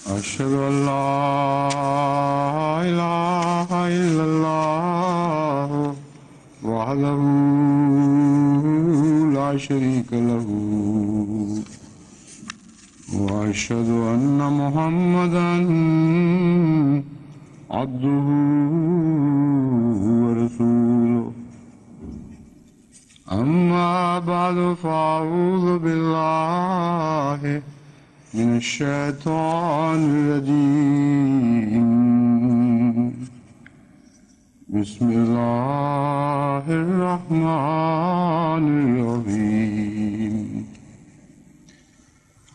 أشهد أن لا إله إلا الله وحده لا شريك له وأشهد أن محمدا عبده ورسوله أما بعد فأعوذ بالله من الشيطان الرجيم بسم الله الرحمن الرحيم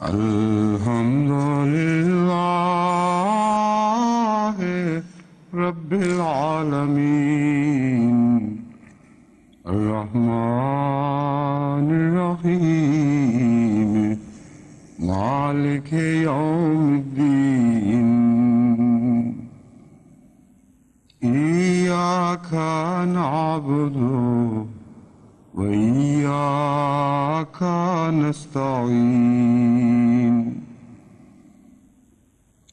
الحمد لله رب العالمين الرحمن الرحيم مالك يوم الدين إياك نعبد وإياك نستعين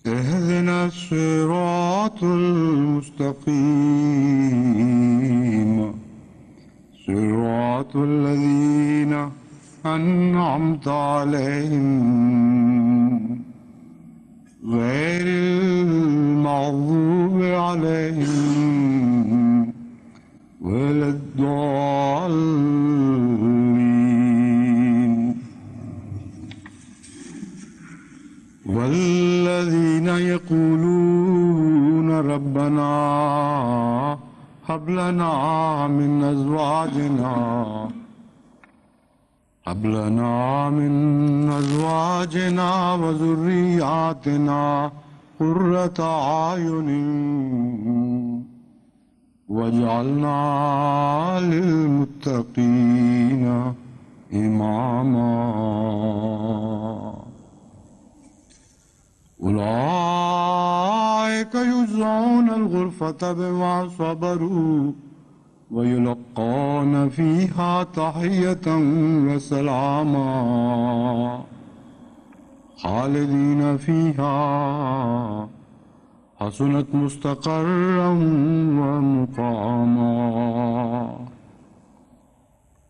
اهدنا الصراط المستقيم صراط الذين أنعمت عليهم غير المغضوب عليهم ولا الضالين والذين يقولون ربنا هب لنا من أزواجنا وذرياتنا قرة أعين واجعلنا للمتقين إماما أولئك يجزون الغرفة بما صبروا ويلقون فيها تحية وسلاما خالدين فيها حسنت مستقرا ومقاما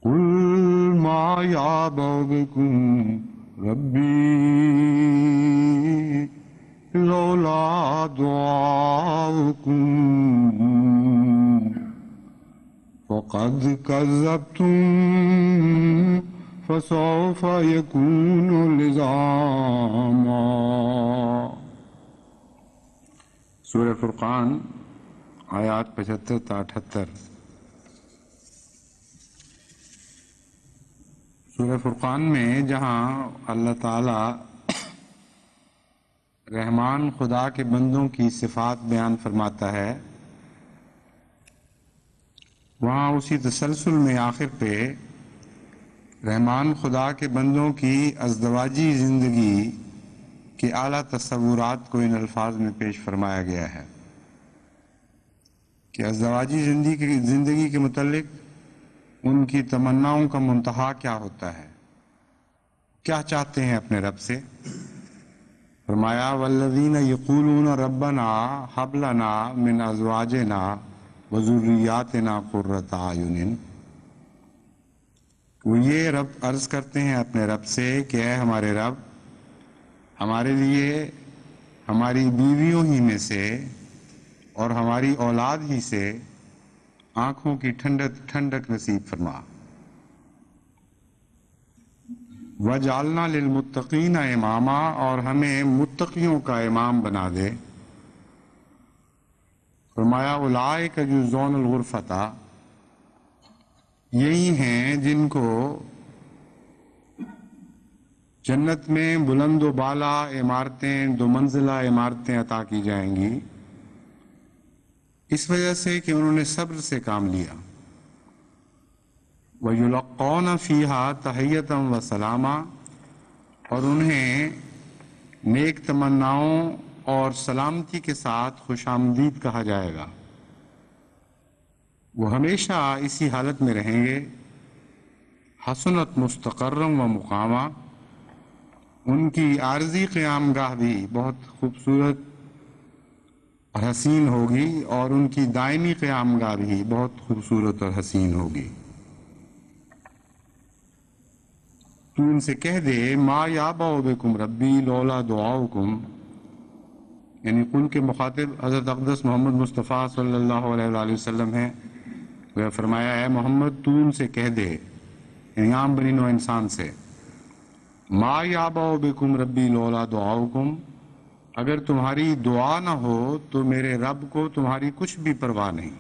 قل ما يعبأ بكم ربي لولا دعاؤكم فقد كذبتم فسوف يكون لزاما. سورہ فرقان آیات 75 تا 78. سورہ فرقان میں جہاں اللہ تعالی رحمان خدا کے بندوں کی صفات بیان فرماتا ہے، وہاں اسی تسلسل میں آخر پہ رحمان خدا کے بندوں کی ازدواجی زندگی کے اعلیٰ تصورات کو ان الفاظ میں پیش فرمایا گیا ہے کہ ازدواجی زندگی کے متعلق ان کی تمناؤں کا منتہا کیا ہوتا ہے، کیا چاہتے ہیں اپنے رب سے. فرمایا والذین یقولون ربنا ہب لنا من ازواجنا وذریاتنا قرۃ اعین. وہ یہ رب عرض کرتے ہیں اپنے رب سے کہ اے ہمارے رب، ہمارے لیے ہماری بیویوں ہی میں سے اور ہماری اولاد ہی سے آنکھوں کی ٹھنڈک نصیب فرما. وَجَعَلْنَا لِلْمُتَّقِينَ اماما، اور ہمیں متقیوں کا امام بنا دے. فرمایا اولئک یجزون الغرفۃ، یہی ہیں جن کو جنت میں بلند و بالا عمارتیں، 2 منزلہ عمارتیں عطا کی جائیں گی، اس وجہ سے کہ انہوں نے صبر سے کام لیا. وَيُلَقَّوْنَ فِيهَا تَحِيَّةً وَسَلَامًا، اور انہیں نیک تمناؤں اور سلامتی کے ساتھ خوش آمدید کہا جائے گا. وہ ہمیشہ اسی حالت میں رہیں گے. حسنت مستقرم و مقامہ، ان کی عارضی قیام گاہ بھی بہت خوبصورت اور حسین ہوگی اور ان کی دائمی قیام گاہ بھی بہت خوبصورت اور حسین ہوگی۔ تو ان سے کہہ دے ما یابأ بکم ربی لولا دعاؤکم، یعنی قل کے مخاطب حضرت اقدس محمد مصطفیٰ صلی اللہ علیہ وآلہ وسلم ہیں۔ وہ فرمایا ہے محمد تو ان سے کہہ دے، یعنی عام بنی نوع انسان سے، ما یابأ بکم ربی لولا دعاؤکم، اگر تمہاری دعا نہ ہو تو میرے رب کو تمہاری کچھ بھی پرواہ نہیں۔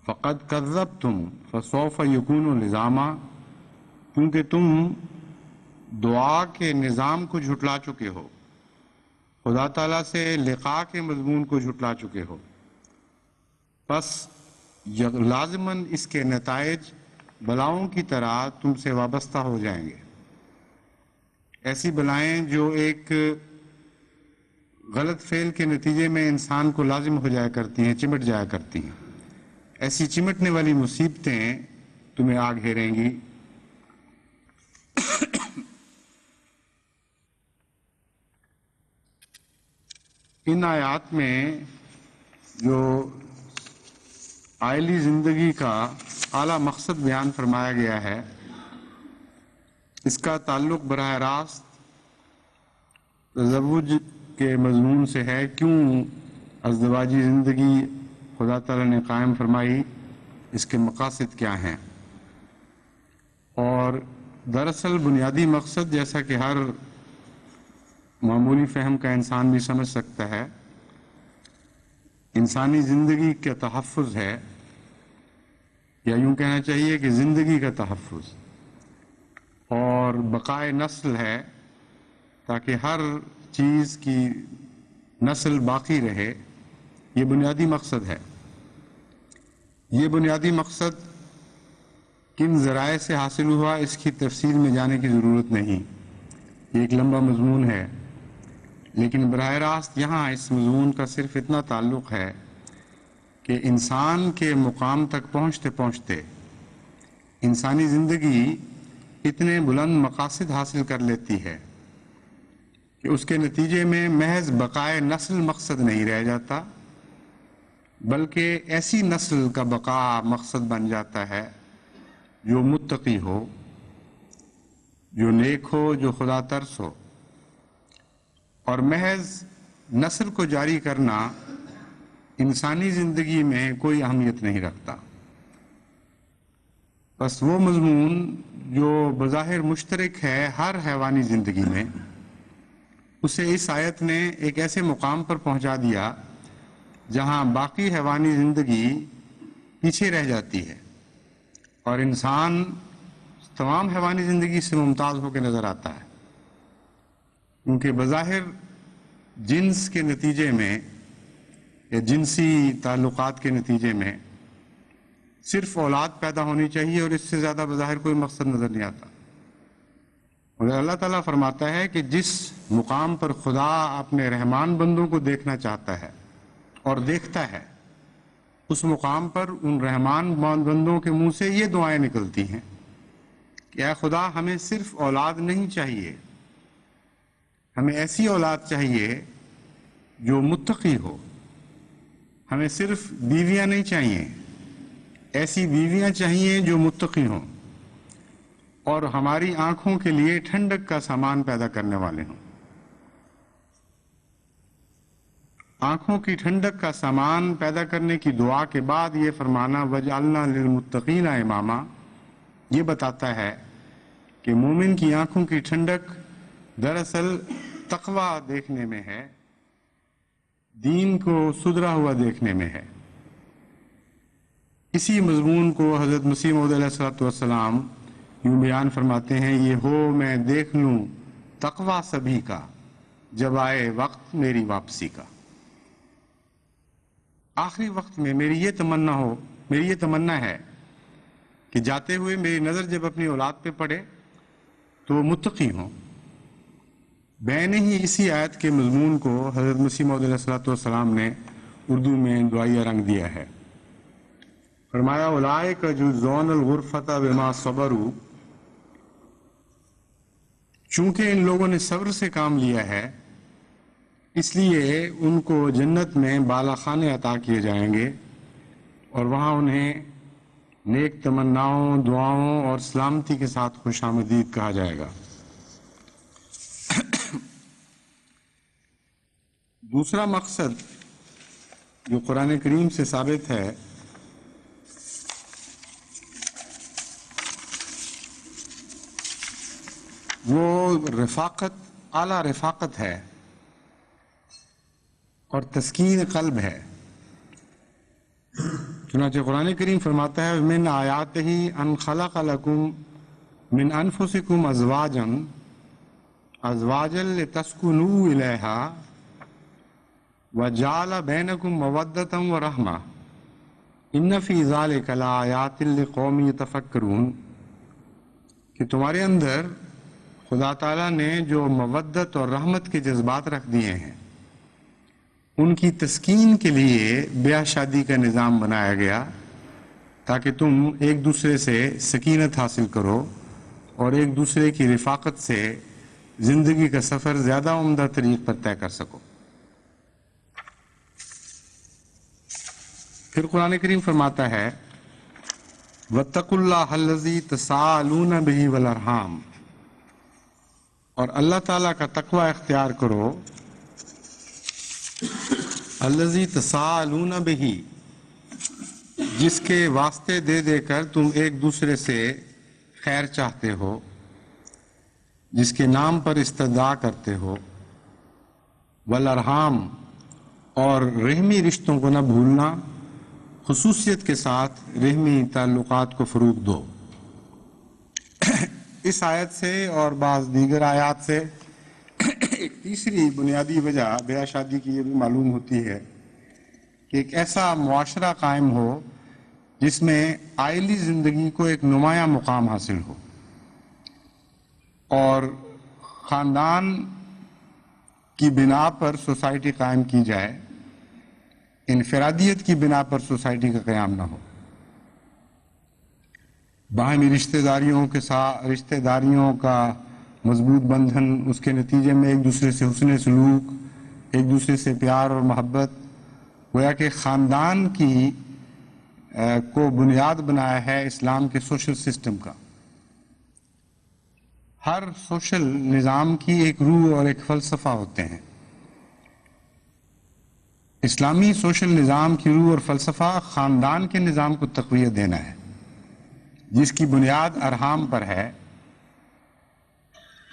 فقد کذبتم فسوف یکون لزاما، کیونکہ تم دعا کے نظام کو جھٹلا چکے ہو، خدا تعالیٰ سے لقاء کے مضمون کو جھٹلا چکے ہو، پس لازماً اس کے نتائج بلاؤں کی طرح تم سے وابستہ ہو جائیں گے۔ ایسی بلائیں جو ایک غلط فعل کے نتیجے میں انسان کو لازم ہو جایا کرتی ہیں، چمٹ جایا کرتی ہیں، ایسی چمٹنے والی مصیبتیں تمہیں آ گھیریں گی۔ ان آیات میں جو عائلی زندگی کا اعلیٰ مقصد بیان فرمایا گیا ہے، اس کا تعلق براہ راست تزوج کے مضمون سے ہے۔ کیوں ازدواجی زندگی خدا تعالیٰ نے قائم فرمائی، اس کے مقاصد کیا ہیں؟ اور دراصل بنیادی مقصد، جیسا کہ ہر معمولی فہم کا انسان بھی سمجھ سکتا ہے، انسانی زندگی کا تحفظ ہے، یا یوں کہنا چاہیے کہ زندگی کا تحفظ اور بقائے نسل ہے، تاکہ ہر چیز کی نسل باقی رہے۔ یہ بنیادی مقصد ہے۔ یہ بنیادی مقصد کن ذرائع سے حاصل ہوا، اس کی تفصیل میں جانے کی ضرورت نہیں، یہ ایک لمبا مضمون ہے، لیکن براہ راست یہاں اس مضمون کا صرف اتنا تعلق ہے کہ انسان کے مقام تک پہنچتے پہنچتے انسانی زندگی اتنے بلند مقاصد حاصل کر لیتی ہے کہ اس کے نتیجے میں محض بقائے نسل مقصد نہیں رہ جاتا، بلکہ ایسی نسل کا بقا مقصد بن جاتا ہے جو متقی ہو، جو نیک ہو، جو خدا ترس ہو۔ اور محض نسل کو جاری کرنا انسانی زندگی میں کوئی اہمیت نہیں رکھتا۔ بس وہ مضمون جو بظاہر مشترک ہے ہر حیوانی زندگی میں، اسے اس آیت نے ایک ایسے مقام پر پہنچا دیا جہاں باقی حیوانی زندگی پیچھے رہ جاتی ہے، اور انسان تمام حیوانی زندگی سے ممتاز ہو کے نظر آتا ہے، کیونکہ بظاہر جنس کے نتیجے میں یا جنسی تعلقات کے نتیجے میں صرف اولاد پیدا ہونی چاہیے، اور اس سے زیادہ بظاہر کوئی مقصد نظر نہیں آتا۔ اور اللہ تعالیٰ فرماتا ہے کہ جس مقام پر خدا اپنے رحمان بندوں کو دیکھنا چاہتا ہے اور دیکھتا ہے، اس مقام پر ان رحمان بندوں کے منہ سے یہ دعائیں نکلتی ہیں کہ اے خدا، ہمیں صرف اولاد نہیں چاہیے، ہمیں ایسی اولاد چاہیے جو متقی ہو۔ ہمیں صرف بیویاں نہیں چاہیے، ایسی بیویاں چاہیے جو متقی ہوں اور ہماری آنکھوں کے لیے ٹھنڈک کا سامان پیدا کرنے والے ہوں۔ آنکھوں کی ٹھنڈک کا سامان پیدا کرنے کی دعا کے بعد یہ فرمانا وَجْعَلْنَا لِلْمُتَّقِينَ إِمَامًا، یہ بتاتا ہے کہ مومن کی آنکھوں کی ٹھنڈک دراصل تقوی دیکھنے میں ہے، دین کو سدھرا ہوا دیکھنے میں ہے۔ اسی مضمون کو حضرت مسیح موعود علیہ السلام یوں بیان فرماتے ہیں، یہ ہو میں دیکھ لوں تقوی سبھی کا، جب آئے وقت میری واپسی کا۔ آخری وقت میں میری یہ تمنا ہے کہ جاتے ہوئے میری نظر جب اپنی اولاد پہ پڑے تو وہ متقی ہوں۔ بین ہی اسی آیت کے مضمون کو حضرت مسیح موعود علیہ السلام نے اردو میں دعائیہ رنگ دیا ہے۔ فرمایا اولئک یجزون الغرفۃ بما صبروا، چونکہ ان لوگوں نے صبر سے کام لیا ہے اس لیے ان کو جنت میں بالا خانے عطا کیے جائیں گے اور وہاں انہیں نیک تمناؤں، دعاؤں اور سلامتی کے ساتھ خوش آمدید کہا جائے گا۔ دوسرا مقصد جو قرآن کریم سے ثابت ہے وہ رفاقت، اعلیٰ رفاقت ہے اور تسکین قلب ہے۔ چنانچہ قرآن کریم فرماتا ہے من آیاتہ ان خلق لکم من انفسکم ازواجا لتسکنوا الیہا وجعل بینکم مودۃ ورحمہ ان فی ذلک لآیات لقوم یتفکرون، کہ تمہارے اندر خدا تعالیٰ نے جو مودت اور رحمت کے جذبات رکھ دیے ہیں ان کی تسکین کے لیے بیاہ شادی کا نظام بنایا گیا تاکہ تم ایک دوسرے سے سکینت حاصل کرو اور ایک دوسرے کی رفاقت سے زندگی کا سفر زیادہ عمدہ طریق پر طے کر سکو۔ پھر قرآن کریم فرماتا ہے وَاتَّقُوا اللَّهَ الَّذِي تَسَاءَلُونَ بِهِ وَالْأَرْحَامَ، اور اللہ تعالیٰ کا تقوی اختیار کرو، الَّذِي تَسَاءَلُونَ بِهِ، جس کے واسطے دے دے کر تم ایک دوسرے سے خیر چاہتے ہو، جس کے نام پر استدعا کرتے ہو، والارحام، اور رحمی رشتوں کو نہ بھولنا، خصوصیت کے ساتھ رحمی تعلقات کو فروغ دو۔ اس آیت سے اور بعض دیگر آیات سے ایک تیسری بنیادی وجہ بیاہ شادی کی یہ بھی معلوم ہوتی ہے کہ ایک ایسا معاشرہ قائم ہو جس میں عائلی زندگی کو ایک نمایاں مقام حاصل ہو اور خاندان کی بنا پر سوسائٹی قائم کی جائے، انفرادیت کی بنا پر سوسائٹی کا قیام نہ ہو۔ باہمی رشتہ داریوں کا مضبوط بندھن، اس کے نتیجے میں ایک دوسرے سے حسن سلوک، ایک دوسرے سے پیار اور محبت، گویا کہ خاندان کی کو بنیاد بنایا ہے اسلام کے سوشل سسٹم کا۔ ہر سوشل نظام کی ایک روح اور ایک فلسفہ ہوتے ہیں۔ اسلامی سوشل نظام کی روح اور فلسفہ خاندان کے نظام کو تقویت دینا ہے، جس کی بنیاد ارحام پر ہے۔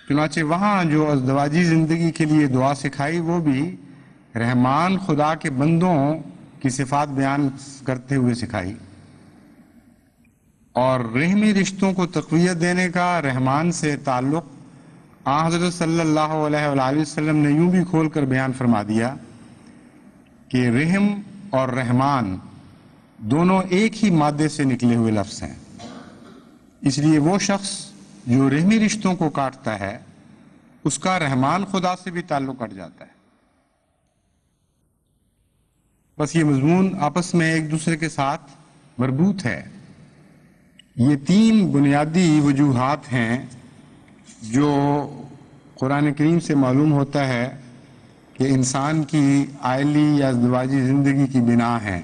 چنانچہ وہاں جو ازدواجی زندگی کے لیے دعا سکھائی وہ بھی رحمان خدا کے بندوں کی صفات بیان کرتے ہوئے سکھائی، اور رحمی رشتوں کو تقویت دینے کا رحمان سے تعلق حضرت صلی اللہ علیہ وآلہ وسلم نے یوں بھی کھول کر بیان فرما دیا کہ رحم اور رحمان دونوں ایک ہی مادے سے نکلے ہوئے لفظ ہیں، اس لیے وہ شخص جو رحمی رشتوں کو کاٹتا ہے اس کا رحمان خدا سے بھی تعلق کٹ جاتا ہے۔ بس یہ مضمون آپس میں ایک دوسرے کے ساتھ مربوط ہے۔ یہ تین بنیادی وجوہات ہیں جو قرآن کریم سے معلوم ہوتا ہے کہ انسان کی عائلی یا ازدواجی زندگی کی بنا ہے،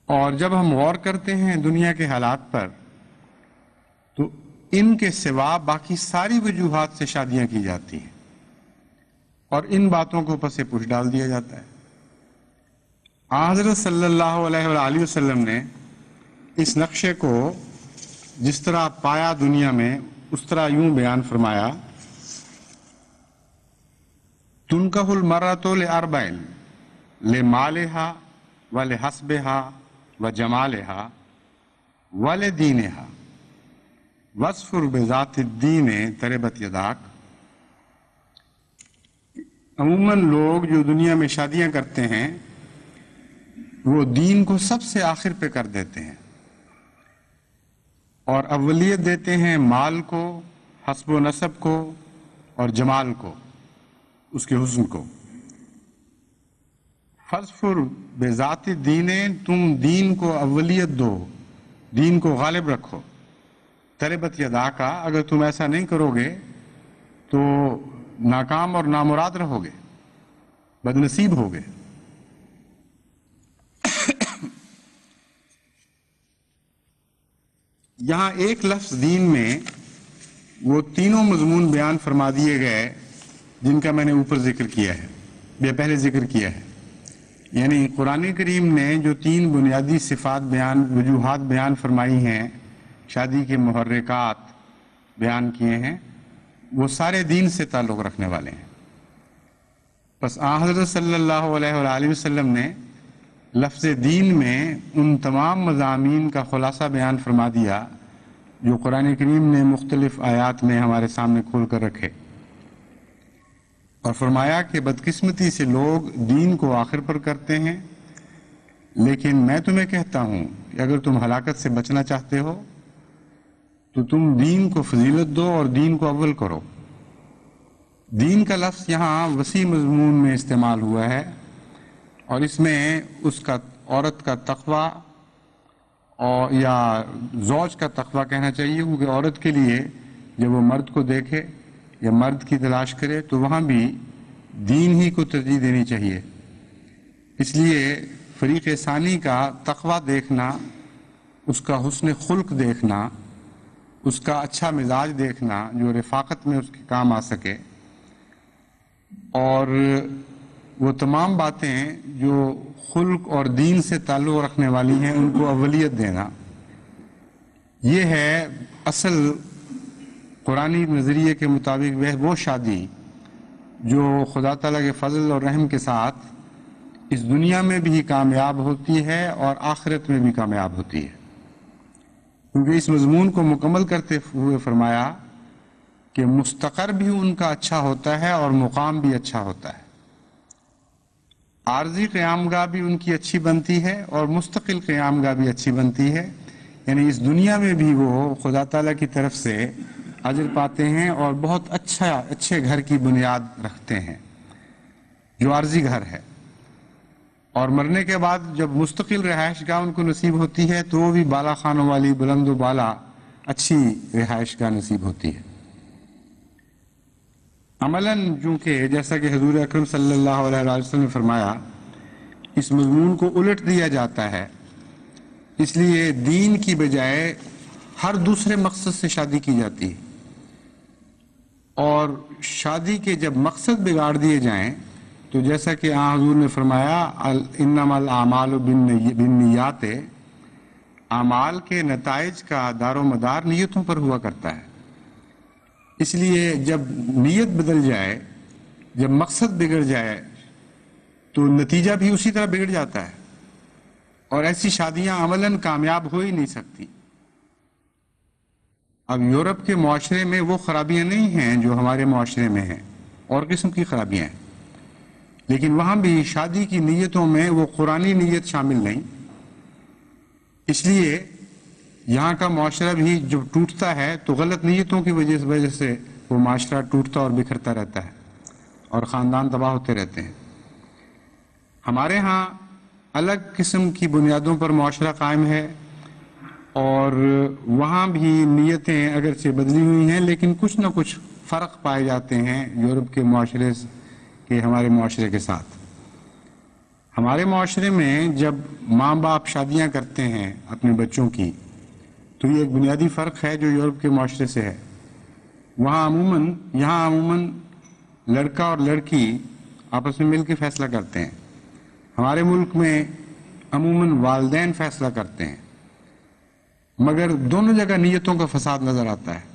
اور جب ہم غور کرتے ہیں دنیا کے حالات پر تو ان کے سوا باقی ساری وجوہات سے شادیاں کی جاتی ہیں اور ان باتوں کو پس پش ڈال دیا جاتا ہے۔ حضرت صلی اللہ علیہ وآلہ وسلم نے اس نقشے کو جس طرح پایا دنیا میں اس طرح یوں بیان فرمایا تنکح المرأۃ لأربع لمالها ولحسبها وجمالها ولدینها واظفر بذات الدین تربت یداک۔ عموماً لوگ جو دنیا میں شادیاں کرتے ہیں وہ دین کو سب سے آخر پہ کر دیتے ہیں اور اولیت دیتے ہیں مال کو، حسب و نسب کو اور جمال کو، اس کے حسن کو۔ فاظفر بذات الدین، تم دین کو اولیت دو، دین کو غالب رکھو۔ تربت یدا کا، اگر تم ایسا نہیں کرو گے تو ناکام اور نامراد رہو گے، بد نصیب ہوگے۔ یہاں ایک لفظ دین میں وہ تینوں مضمون بیان فرما دیے گئے جن کا میں نے اوپر ذکر کیا ہے یا پہلے ذکر کیا ہے، یعنی قرآن کریم نے جو تین بنیادی صفات وجوہات بیان فرمائی ہیں، شادی کے محرکات بیان کیے ہیں، وہ سارے دین سے تعلق رکھنے والے ہیں۔ بس حضرت صلی اللہ علیہ وآلہ وسلم نے لفظ دین میں ان تمام مضامین کا خلاصہ بیان فرما دیا جو قرآن کریم نے مختلف آیات میں ہمارے سامنے کھول کر رکھے، اور فرمایا کہ بدقسمتی سے لوگ دین کو آخر پر کرتے ہیں، لیکن میں تمہیں کہتا ہوں کہ اگر تم ہلاکت سے بچنا چاہتے ہو تو تم دین کو فضیلت دو اور دین کو اول کرو۔ دین کا لفظ یہاں وسیع مضمون میں استعمال ہوا ہے، اور اس میں عورت کا تقوی اور یا زوج کا تقوی کہنا چاہیے، کیونکہ عورت کے لیے جب وہ مرد کو دیکھے یا مرد کی تلاش کرے تو وہاں بھی دین ہی کو ترجیح دینی چاہیے۔ اس لیے فریق ثانی کا تقوی دیکھنا، اس کا حسن خلق دیکھنا، اس کا اچھا مزاج دیکھنا جو رفاقت میں اس کے کام آ سکے، اور وہ تمام باتیں جو خلق اور دین سے تعلق رکھنے والی ہیں ان کو اولیت دینا، یہ ہے اصل قرآنی نظریے کے مطابق وہ شادی جو خدا تعالیٰ کے فضل اور رحم کے ساتھ اس دنیا میں بھی کامیاب ہوتی ہے اور آخرت میں بھی کامیاب ہوتی ہے، کیونکہ اس مضمون کو مکمل کرتے ہوئے فرمایا کہ مستقر بھی ان کا اچھا ہوتا ہے اور مقام بھی اچھا ہوتا ہے، عارضی قیام گاہ بھی ان کی اچھی بنتی ہے اور مستقل قیام گاہ بھی اچھی بنتی ہے، یعنی اس دنیا میں بھی وہ خدا تعالیٰ کی طرف سے اجر پاتے ہیں اور بہت اچھے گھر کی بنیاد رکھتے ہیں جو عارضی گھر ہے، اور مرنے کے بعد جب مستقل رہائش گاہ ان کو نصیب ہوتی ہے تو وہ بھی بالا خانوں والی بلند و بالا اچھی رہائش گاہ نصیب ہوتی ہے۔ عملاً چونکہ جیسا کہ حضور اکرم صلی اللہ علیہ وسلم نے فرمایا اس مضمون کو الٹ دیا جاتا ہے، اس لیے دین کی بجائے ہر دوسرے مقصد سے شادی کی جاتی ہے، اور شادی کے جب مقصد بگاڑ دیے جائیں تو جیسا کہ حضور نے فرمایا انما الاعمال بالنیات، اعمال کے نتائج کا دار و مدار نیتوں پر ہوا کرتا ہے، اس لیے جب نیت بدل جائے، جب مقصد بگڑ جائے تو نتیجہ بھی اسی طرح بگڑ جاتا ہے، اور ایسی شادیاں عملاً کامیاب ہو ہی نہیں سکتی۔ اب یورپ کے معاشرے میں وہ خرابیاں نہیں ہیں جو ہمارے معاشرے میں ہیں، اور قسم کی خرابیاں ہیں، لیکن وہاں بھی شادی کی نیتوں میں وہ قرآنی نیت شامل نہیں، اس لیے یہاں کا معاشرہ بھی جب ٹوٹتا ہے تو غلط نیتوں کی وجہ سے وہ معاشرہ ٹوٹتا اور بکھرتا رہتا ہے اور خاندان تباہ ہوتے رہتے ہیں۔ ہمارے ہاں الگ قسم کی بنیادوں پر معاشرہ قائم ہے، اور وہاں بھی نیتیں اگرچہ بدلی ہوئی ہیں لیکن کچھ نہ کچھ فرق پائے جاتے ہیں یورپ کے معاشرے کے ہمارے معاشرے کے ساتھ۔ ہمارے معاشرے میں جب ماں باپ شادیاں کرتے ہیں اپنے بچوں کی تو یہ ایک بنیادی فرق ہے جو یورپ کے معاشرے سے ہے۔ یہاں عموماً لڑکا اور لڑکی آپس میں مل کے فیصلہ کرتے ہیں، ہمارے ملک میں عموماً والدین فیصلہ کرتے ہیں، مگر دونوں جگہ نیتوں کا فساد نظر آتا ہے۔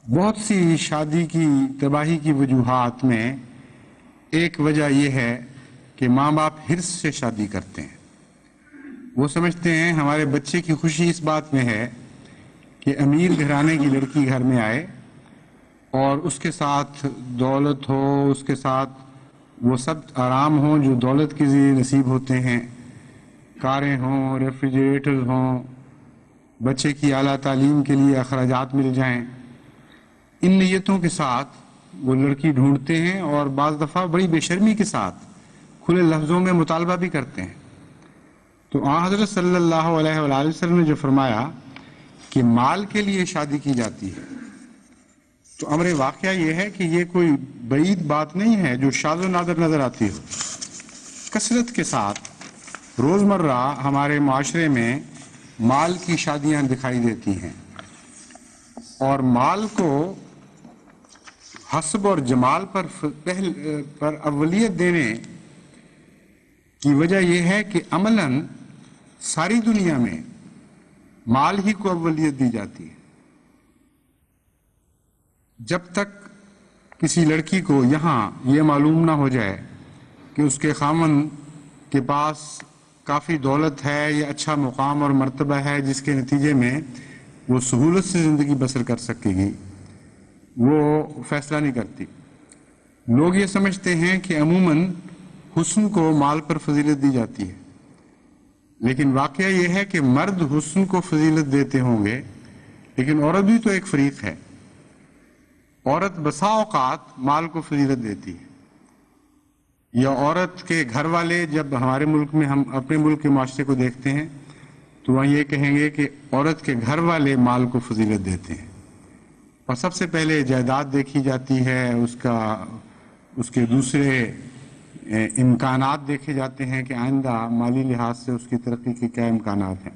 بہت سی شادی کی تباہی کی وجوہات میں ایک وجہ یہ ہے کہ ماں باپ حرص سے شادی کرتے ہیں، وہ سمجھتے ہیں ہمارے بچے کی خوشی اس بات میں ہے کہ امیر گھرانے کی لڑکی گھر میں آئے اور اس کے ساتھ دولت ہو، اس کے ساتھ وہ سب آرام ہوں جو دولت کے ذریعے نصیب ہوتے ہیں، کاریں ہوں، ریفریجریٹر ہوں، بچے کی اعلیٰ تعلیم کے لیے اخراجات مل جائیں۔ ان نیتوں کے ساتھ وہ لڑکی ڈھونڈتے ہیں اور بعض دفعہ بڑی بے شرمی کے ساتھ کھلے لفظوں میں مطالبہ بھی کرتے ہیں۔ تو حضرت صلی اللہ علیہ وآلہ وسلم نے جو فرمایا کہ مال کے لیے شادی کی جاتی ہے، تو امر واقعہ یہ ہے کہ یہ کوئی بعید بات نہیں ہے جو شاذ و نادر نظر آتی ہو۔ کثرت کے ساتھ روزمرہ ہمارے معاشرے میں مال کی شادیاں دکھائی دیتی ہیں، اور مال کو حسب اور جمال پر اولیت دینے کی وجہ یہ ہے کہ عملاً ساری دنیا میں مال ہی کو اولیت دی جاتی ہے۔ جب تک کسی لڑکی کو یہاں یہ معلوم نہ ہو جائے کہ اس کے خامن کے پاس کافی دولت ہے یا اچھا مقام اور مرتبہ ہے جس کے نتیجے میں وہ سہولت سے زندگی بسر کر سکے گی، وہ فیصلہ نہیں کرتی۔ لوگ یہ سمجھتے ہیں کہ عموماً حسن کو مال پر فضیلت دی جاتی ہے، لیکن واقعہ یہ ہے کہ مرد حسن کو فضیلت دیتے ہوں گے، لیکن عورت بھی تو ایک فریق ہے۔ عورت بسا اوقات مال کو فضیلت دیتی ہے، یا عورت کے گھر والے، جب ہمارے ملک میں ہم اپنے ملک کے معاشرے کو دیکھتے ہیں تو وہاں یہ کہیں گے کہ عورت کے گھر والے مال کو فضیلت دیتے ہیں، اور سب سے پہلے جائیداد دیکھی جاتی ہے، اس کے دوسرے امکانات دیکھے جاتے ہیں کہ آئندہ مالی لحاظ سے اس کی ترقی کے کیا امکانات ہیں۔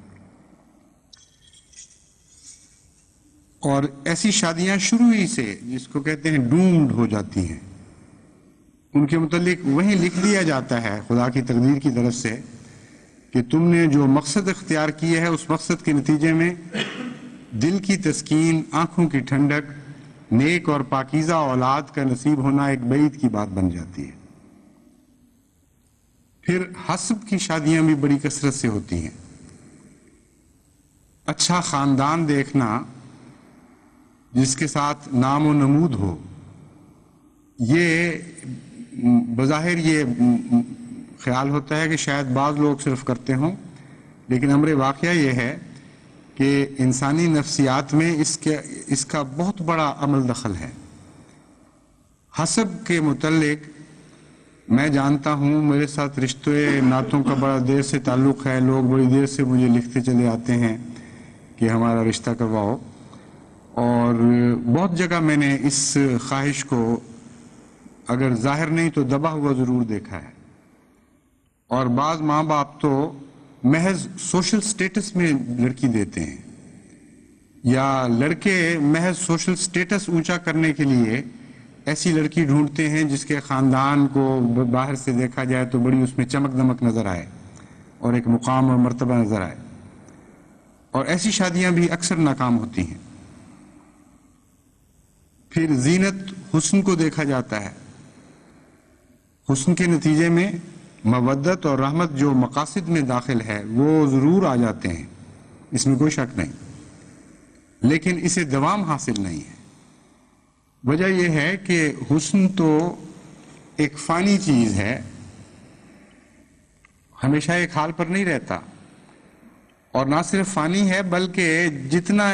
اور ایسی شادیاں شروع ہی سے جس کو کہتے ہیں ڈومڈ ہو جاتی ہیں، ان کے متعلق وہیں لکھ دیا جاتا ہے خدا کی تقدیر کی طرف سے کہ تم نے جو مقصد اختیار کیا ہے اس مقصد کے نتیجے میں دل کی تسکین، آنکھوں کی ٹھنڈک، نیک اور پاکیزہ اولاد کا نصیب ہونا ایک بعید کی بات بن جاتی ہے۔ پھر حسب کی شادیاں بھی بڑی کثرت سے ہوتی ہیں۔ اچھا خاندان دیکھنا جس کے ساتھ نام و نمود ہو، یہ بظاہر یہ خیال ہوتا ہے کہ شاید بعض لوگ صرف کرتے ہوں، لیکن امر واقعہ یہ ہے کہ انسانی نفسیات میں اس کا بہت بڑا عمل دخل ہے۔ حسب کے متعلق میں جانتا ہوں، میرے ساتھ رشتے ناتوں کا بڑا دیر سے تعلق ہے، لوگ بڑی دیر سے مجھے لکھتے چلے آتے ہیں کہ ہمارا رشتہ کرواؤ، اور بہت جگہ میں نے اس خواہش کو اگر ظاہر نہیں تو دبا ہوا ضرور دیکھا ہے۔ اور بعض ماں باپ تو محض سوشل سٹیٹس میں لڑکی دیتے ہیں، یا لڑکے محض سوشل سٹیٹس اونچا کرنے کے لیے ایسی لڑکی ڈھونڈتے ہیں جس کے خاندان کو باہر سے دیکھا جائے تو بڑی اس میں چمک دمک نظر آئے اور ایک مقام اور مرتبہ نظر آئے، اور ایسی شادیاں بھی اکثر ناکام ہوتی ہیں۔ پھر زینت حسن کو دیکھا جاتا ہے، حسن کے نتیجے میں مودت اور رحمت جو مقاصد میں داخل ہے وہ ضرور آ جاتے ہیں، اس میں کوئی شک نہیں، لیکن اسے دوام حاصل نہیں ہے۔ وجہ یہ ہے کہ حسن تو ایک فانی چیز ہے، ہمیشہ ایک حال پر نہیں رہتا، اور نہ صرف فانی ہے بلکہ جتنا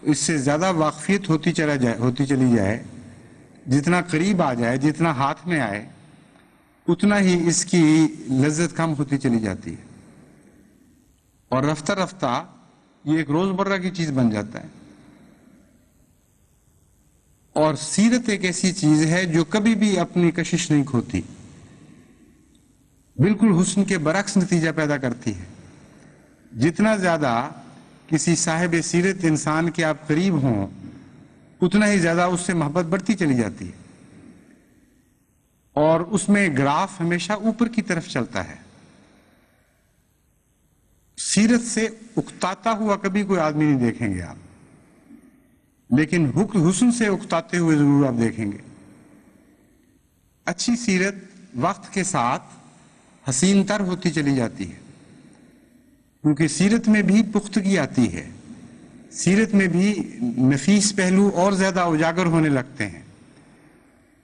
اس سے زیادہ واقفیت ہوتی چلی جائے، جتنا قریب آ جائے، جتنا ہاتھ میں آئے، اتنا ہی اس کی لذت کم ہوتی چلی جاتی ہے، اور رفتہ رفتہ یہ ایک روزمرہ کی چیز بن جاتا ہے۔ اور سیرت ایک ایسی چیز ہے جو کبھی بھی اپنی کشش نہیں کھوتی، بالکل حسن کے برعکس نتیجہ پیدا کرتی ہے۔ جتنا زیادہ کسی صاحب سیرت انسان کے آپ قریب ہوں، اتنا ہی زیادہ اس سے محبت بڑھتی چلی جاتی ہے، اور اس میں گراف ہمیشہ اوپر کی طرف چلتا ہے۔ سیرت سے اکتاتا ہوا کبھی کوئی آدمی نہیں دیکھیں گے آپ، لیکن حسن سے اکتاتے ہوئے ضرور آپ دیکھیں گے۔ اچھی سیرت وقت کے ساتھ حسین تر ہوتی چلی جاتی ہے، کیونکہ سیرت میں بھی پختگی آتی ہے، سیرت میں بھی نفیس پہلو اور زیادہ اجاگر ہونے لگتے ہیں،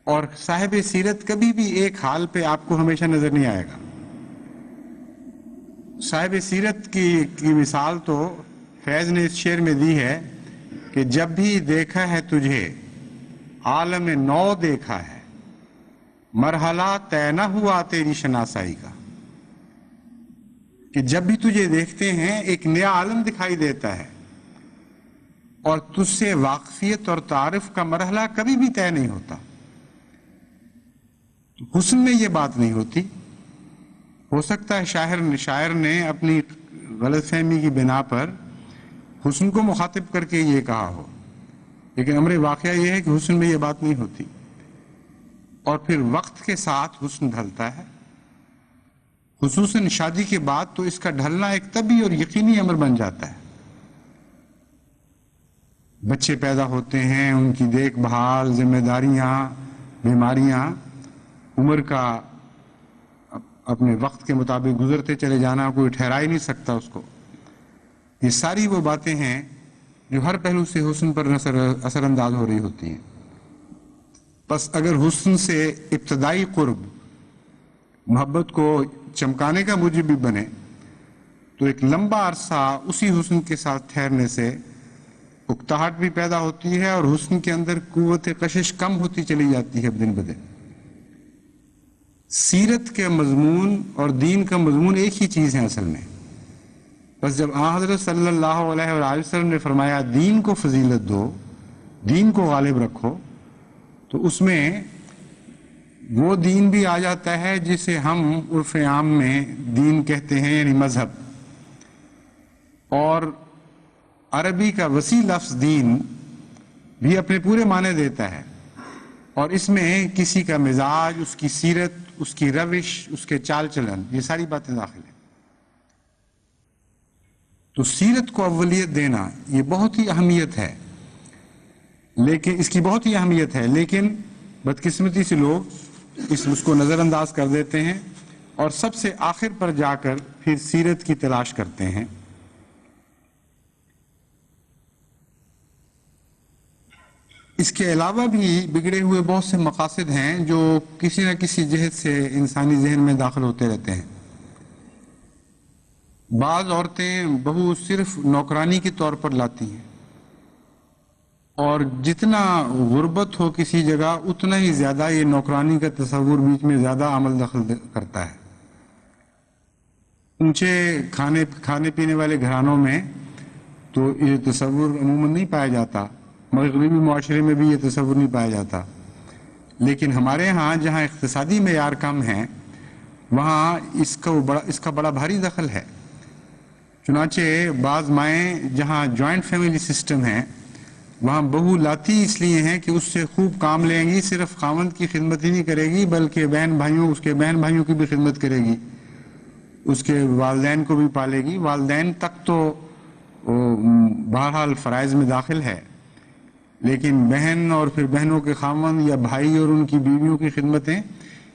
اور صاحب سیرت کبھی بھی ایک حال پہ آپ کو ہمیشہ نظر نہیں آئے گا۔ صاحب سیرت کی مثال تو فیض نے اس شعر میں دی ہے کہ جب بھی دیکھا ہے تجھے عالم نو دیکھا ہے، مرحلہ طے نہ ہوا تیری شناسائی کا، کہ جب بھی تجھے دیکھتے ہیں ایک نیا عالم دکھائی دیتا ہے، اور تجھ سے واقفیت اور تعارف کا مرحلہ کبھی بھی طے نہیں ہوتا. حسن میں یہ بات نہیں ہوتی. ہو سکتا ہے شاعر نے اپنی غلط فہمی کی بنا پر حسن کو مخاطب کر کے یہ کہا ہو، لیکن امر واقعہ یہ ہے کہ حسن میں یہ بات نہیں ہوتی. اور پھر وقت کے ساتھ حسن ڈھلتا ہے، خصوصاً شادی کے بعد تو اس کا ڈھلنا ایک طبیعی اور یقینی امر بن جاتا ہے. بچے پیدا ہوتے ہیں، ان کی دیکھ بھال، ذمہ داریاں، بیماریاں، عمر کا اپنے وقت کے مطابق گزرتے چلے جانا، کوئی ٹھہرا ہی نہیں سکتا اس کو. یہ ساری وہ باتیں ہیں جو ہر پہلو سے حسن پر اثر انداز ہو رہی ہوتی ہیں. بس اگر حسن سے ابتدائی قرب محبت کو چمکانے کا موجب بھی بنے تو ایک لمبا عرصہ اسی حسن کے ساتھ ٹھہرنے سے اکتاہٹ بھی پیدا ہوتی ہے اور حسن کے اندر قوت کشش کم ہوتی چلی جاتی ہے دن بدن. سیرت کے مضمون اور دین کا مضمون ایک ہی چیز ہے اصل میں. بس جب حضرت صلی اللہ علیہ وآلہ وسلم نے فرمایا دین کو فضیلت دو، دین کو غالب رکھو، تو اس میں وہ دین بھی آ جاتا ہے جسے ہم عرف عام میں دین کہتے ہیں، یعنی مذہب. اور عربی کا وسیع لفظ دین بھی اپنے پورے معنی دیتا ہے، اور اس میں کسی کا مزاج، اس کی سیرت، اس کی روش، اس کے چال چلن، یہ ساری باتیں داخل ہیں. تو سیرت کو اولیت دینا یہ بہت ہی اہمیت ہے، لیکن اس کی بہت ہی اہمیت ہے، لیکن بدقسمتی سے لوگ اس کو نظر انداز کر دیتے ہیں اور سب سے آخر پر جا کر پھر سیرت کی تلاش کرتے ہیں. اس کے علاوہ بھی بگڑے ہوئے بہت سے مقاصد ہیں جو کسی نہ کسی جہت سے انسانی ذہن میں داخل ہوتے رہتے ہیں. بعض عورتیں بہو صرف نوکرانی کے طور پر لاتی ہیں، اور جتنا غربت ہو کسی جگہ اتنا ہی زیادہ یہ نوکرانی کا تصور بیچ میں زیادہ عمل دخل کرتا ہے. اونچے کھانے پینے والے گھرانوں میں تو یہ تصور عموماً نہیں پایا جاتا، مغربی معاشرے میں بھی یہ تصور نہیں پایا جاتا، لیکن ہمارے ہاں جہاں اقتصادی معیار کم ہیں وہاں اس کا بڑا بھاری دخل ہے. چنانچہ بعض مائیں جہاں جوائنٹ فیملی سسٹم ہیں وہاں بہو لاتی اس لیے ہیں کہ اس سے خوب کام لیں گی، صرف خاوند کی خدمت ہی نہیں کرے گی بلکہ اس کے بہن بھائیوں کی بھی خدمت کرے گی، اس کے والدین کو بھی پالے گی. والدین تک تو بہرحال فرائض میں داخل ہے، لیکن بہن اور پھر بہنوں کے خاوند یا بھائی اور ان کی بیویوں کی خدمتیں،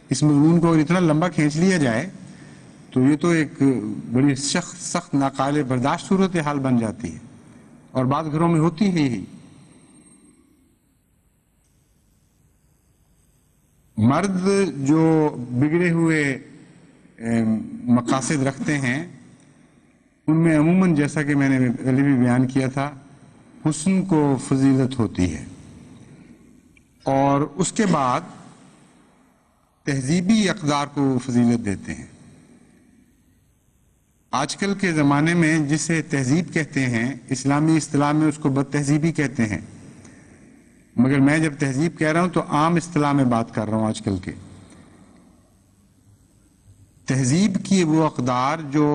اس مضمون کو اتنا لمبا کھینچ لیا جائے تو یہ تو ایک بڑی سخت ناقابل برداشت صورتحال بن جاتی ہے، اور بعض گھروں میں ہوتی ہے ہی. مرد جو بگڑے ہوئے مقاصد رکھتے ہیں ان میں عموماً جیسا کہ میں نے پہلے بھی بیان کیا تھا حسن کو فضیلت ہوتی ہے، اور اس کے بعد تہذیبی اقدار کو فضیلت دیتے ہیں. آج کل کے زمانے میں جسے تہذیب کہتے ہیں اسلامی اصطلاح میں اس کو بد تہذیبی کہتے ہیں، مگر میں جب تہذیب کہہ رہا ہوں تو عام اصطلاح میں بات کر رہا ہوں. آج کل کے تہذیب کی وہ اقدار جو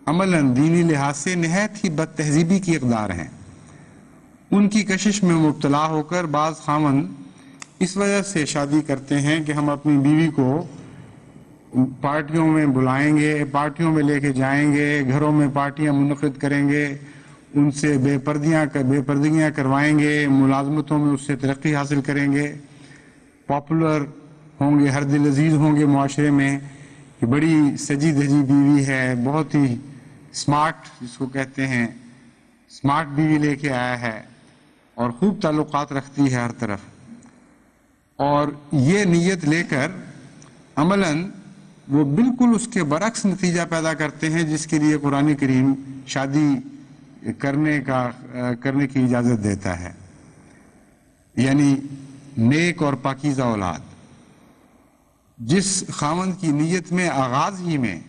عملاً دینی لحاظ سے نہایت ہی بد تہذیبی کی اقدار ہیں، ان کی کشش میں مبتلا ہو کر بعض خاوند اس وجہ سے شادی کرتے ہیں کہ ہم اپنی بیوی کو پارٹیوں میں بلائیں گے، پارٹیوں میں لے کے جائیں گے، گھروں میں پارٹیاں منعقد کریں گے، ان سے بے پردگیاں کروائیں گے، ملازمتوں میں اس سے ترقی حاصل کریں گے، پاپولر ہوں گے، ہر دل عزیز ہوں گے معاشرے میں کہ بڑی سجی دھجی بیوی ہے، بہت ہی سمارٹ جس کو کہتے ہیں سمارٹ بیوی لے کے آیا ہے اور خوب تعلقات رکھتی ہے ہر طرف. اور یہ نیت لے کر عملاً وہ بالکل اس کے برعکس نتیجہ پیدا کرتے ہیں جس کے لیے قرآن کریم شادی کرنے کی اجازت دیتا ہے، یعنی نیک اور پاکیزہ اولاد. جس خاوند کی نیت میں آغاز ہی میں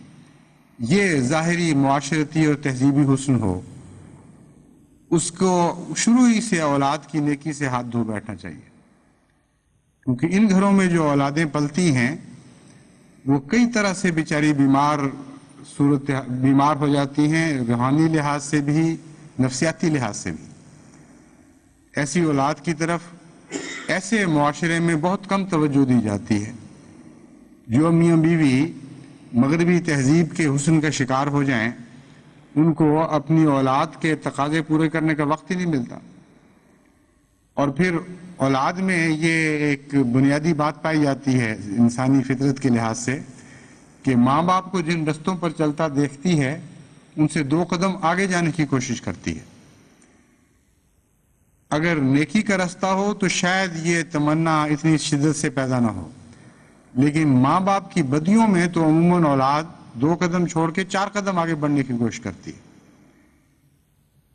یہ ظاہری معاشرتی اور تہذیبی حسن ہو اس کو شروع ہی سے اولاد کی نیکی سے ہاتھ دھو بیٹھنا چاہیے، کیونکہ ان گھروں میں جو اولادیں پلتی ہیں وہ کئی طرح سے بیچاری بیمار ہو جاتی ہیں، روحانی لحاظ سے بھی، نفسیاتی لحاظ سے بھی۔ ایسی اولاد کی طرف ایسے معاشرے میں بہت کم توجہ دی جاتی ہے۔ جو میاں بیوی مغربی تہذیب کے حسن کا شکار ہو جائیں، ان کو اپنی اولاد کے تقاضے پورے کرنے کا وقت ہی نہیں ملتا۔ اور پھر اولاد میں یہ ایک بنیادی بات پائی جاتی ہے انسانی فطرت کے لحاظ سے کہ ماں باپ کو جن رستوں پر چلتا دیکھتی ہے ان سے 2 قدم آگے جانے کی کوشش کرتی ہے۔ اگر نیکی کا رستہ ہو تو شاید یہ تمنا اتنی شدت سے پیدا نہ ہو، لیکن ماں باپ کی بدیوں میں تو عموماً اولاد 2 قدم چھوڑ کے 4 قدم آگے بڑھنے کی کوشش کرتی ہے۔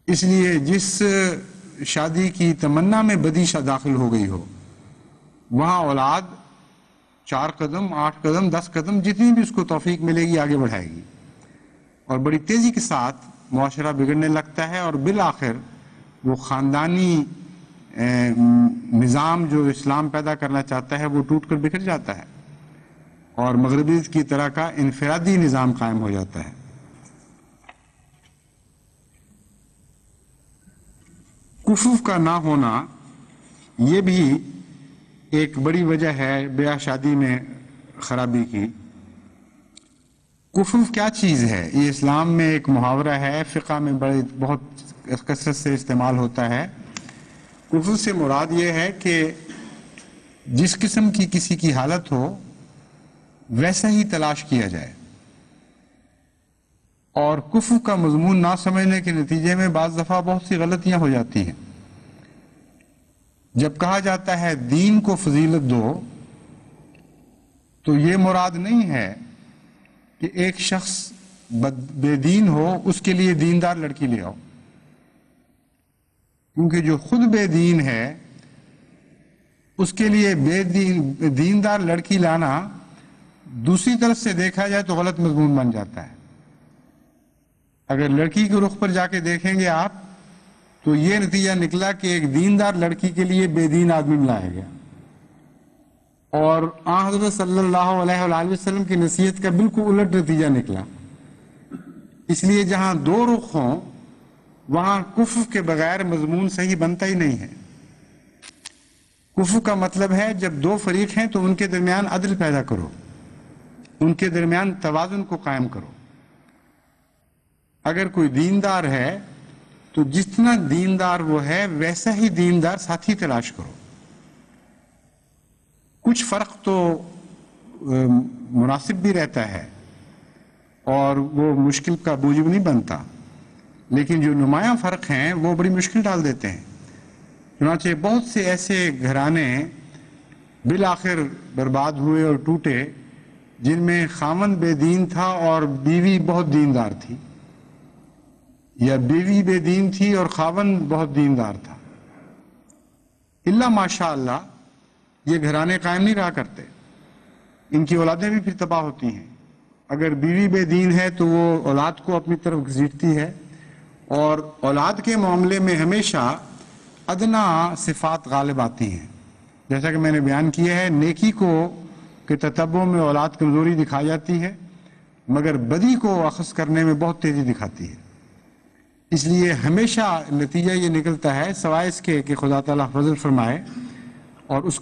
اس لیے جس شادی کی تمنا میں بدی داخل ہو گئی ہو، وہاں اولاد 4 قدم، 8 قدم، 10 قدم، جتنی بھی اس کو توفیق ملے گی آگے بڑھائے گی، اور بڑی تیزی کے ساتھ معاشرہ بگڑنے لگتا ہے، اور بالآخر وہ خاندانی نظام جو اسلام پیدا کرنا چاہتا ہے وہ ٹوٹ کر بکھر جاتا ہے، اور مغربی کی طرح کا انفرادی نظام قائم ہو جاتا ہے۔ کفوف کا نہ ہونا یہ بھی ایک بڑی وجہ ہے بیاہ شادی میں خرابی کی۔ کفوف کیا چیز ہے؟ یہ اسلام میں ایک محاورہ ہے، فقہ میں بہت کثرت سے استعمال ہوتا ہے۔ کفوف سے مراد یہ ہے کہ جس قسم کی کسی کی حالت ہو ویسا ہی تلاش کیا جائے، اور کفر کا مضمون نہ سمجھنے کے نتیجے میں بعض دفعہ بہت سی غلطیاں ہو جاتی ہیں۔ جب کہا جاتا ہے دین کو فضیلت دو، تو یہ مراد نہیں ہے کہ ایک شخص بے دین ہو اس کے لیے دیندار لڑکی لے آؤ، کیونکہ جو خود بے دین ہے اس کے لیے دیندار لڑکی لانا دوسری طرف سے دیکھا جائے تو غلط مضمون بن جاتا ہے۔ اگر لڑکی کے رخ پر جا کے دیکھیں گے آپ تو یہ نتیجہ نکلا کہ ایک دیندار لڑکی کے لیے بے دین آدمی لایا گیا، اور آن حضرت صلی اللہ علیہ وآلہ وسلم کی نصیحت کا بالکل الٹ نتیجہ نکلا۔ اس لیے جہاں 2 رخ ہوں وہاں کفر کے بغیر مضمون صحیح بنتا ہی نہیں ہے۔ کفر کا مطلب ہے جب 2 فریق ہیں تو ان کے درمیان عدل پیدا کرو، ان کے درمیان توازن کو قائم کرو۔ اگر کوئی دیندار ہے تو جتنا دیندار وہ ہے ویسا ہی دیندار ساتھی تلاش کرو۔ کچھ فرق تو مناسب بھی رہتا ہے اور وہ مشکل کا موجب نہیں بنتا، لیکن جو نمایاں فرق ہیں وہ بڑی مشکل ڈال دیتے ہیں۔ چنانچہ بہت سے ایسے گھرانے بالآخر برباد ہوئے اور ٹوٹے جن میں خاوند بے دین تھا اور بیوی بہت دیندار تھی، یا بیوی بے دین تھی اور خاوند بہت دیندار تھا۔ الا ماشاء اللہ یہ گھرانے قائم نہیں رہا کرتے، ان کی اولادیں بھی پھر تباہ ہوتی ہیں۔ اگر بیوی بے دین ہے تو وہ اولاد کو اپنی طرف گھسیٹتی ہے، اور اولاد کے معاملے میں ہمیشہ ادنا صفات غالب آتی ہیں۔ جیسا کہ میں نے بیان کیا ہے، نیکی کو کے تتبع میں اولاد کمزوری دکھائی جاتی ہے، مگر بدی کو اخذ کرنے میں بہت تیزی دکھاتی ہے۔ اس لیے ہمیشہ نتیجہ یہ نکلتا ہے سوائے اس کے کہ خدا تعالیٰ فضل فرمائے، اور اس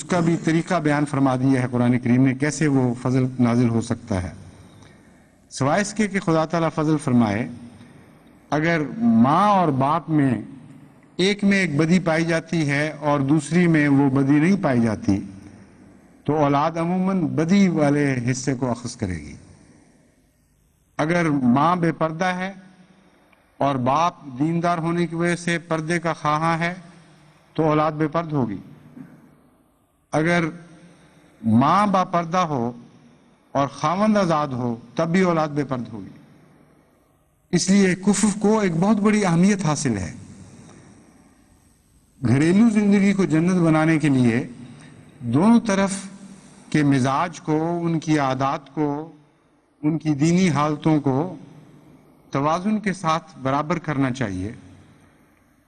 کا بھی طریقہ بیان فرما دیا ہے قرآن کریم نے کیسے وہ فضل نازل ہو سکتا ہے۔ سوائے اس کے کہ خدا تعالیٰ فضل فرمائے، اگر ماں اور باپ میں ایک بدی پائی جاتی ہے اور دوسری میں وہ بدی نہیں پائی جاتی تو اولاد عموماً بدی والے حصے کو اخذ کرے گی۔ اگر ماں بے پردہ ہے اور باپ دیندار ہونے کی وجہ سے پردے کا خواہاں ہے تو اولاد بے پرد ہوگی۔ اگر ماں با پردہ ہو اور خاوند آزاد ہو تب بھی اولاد بے پرد ہوگی۔ اس لیے کفر کو ایک بہت بڑی اہمیت حاصل ہے۔ گھریلو زندگی کو جنت بنانے کے لیے دونوں طرف کے مزاج کو، ان کی عادات کو، ان کی دینی حالتوں کو توازن کے ساتھ برابر کرنا چاہیے،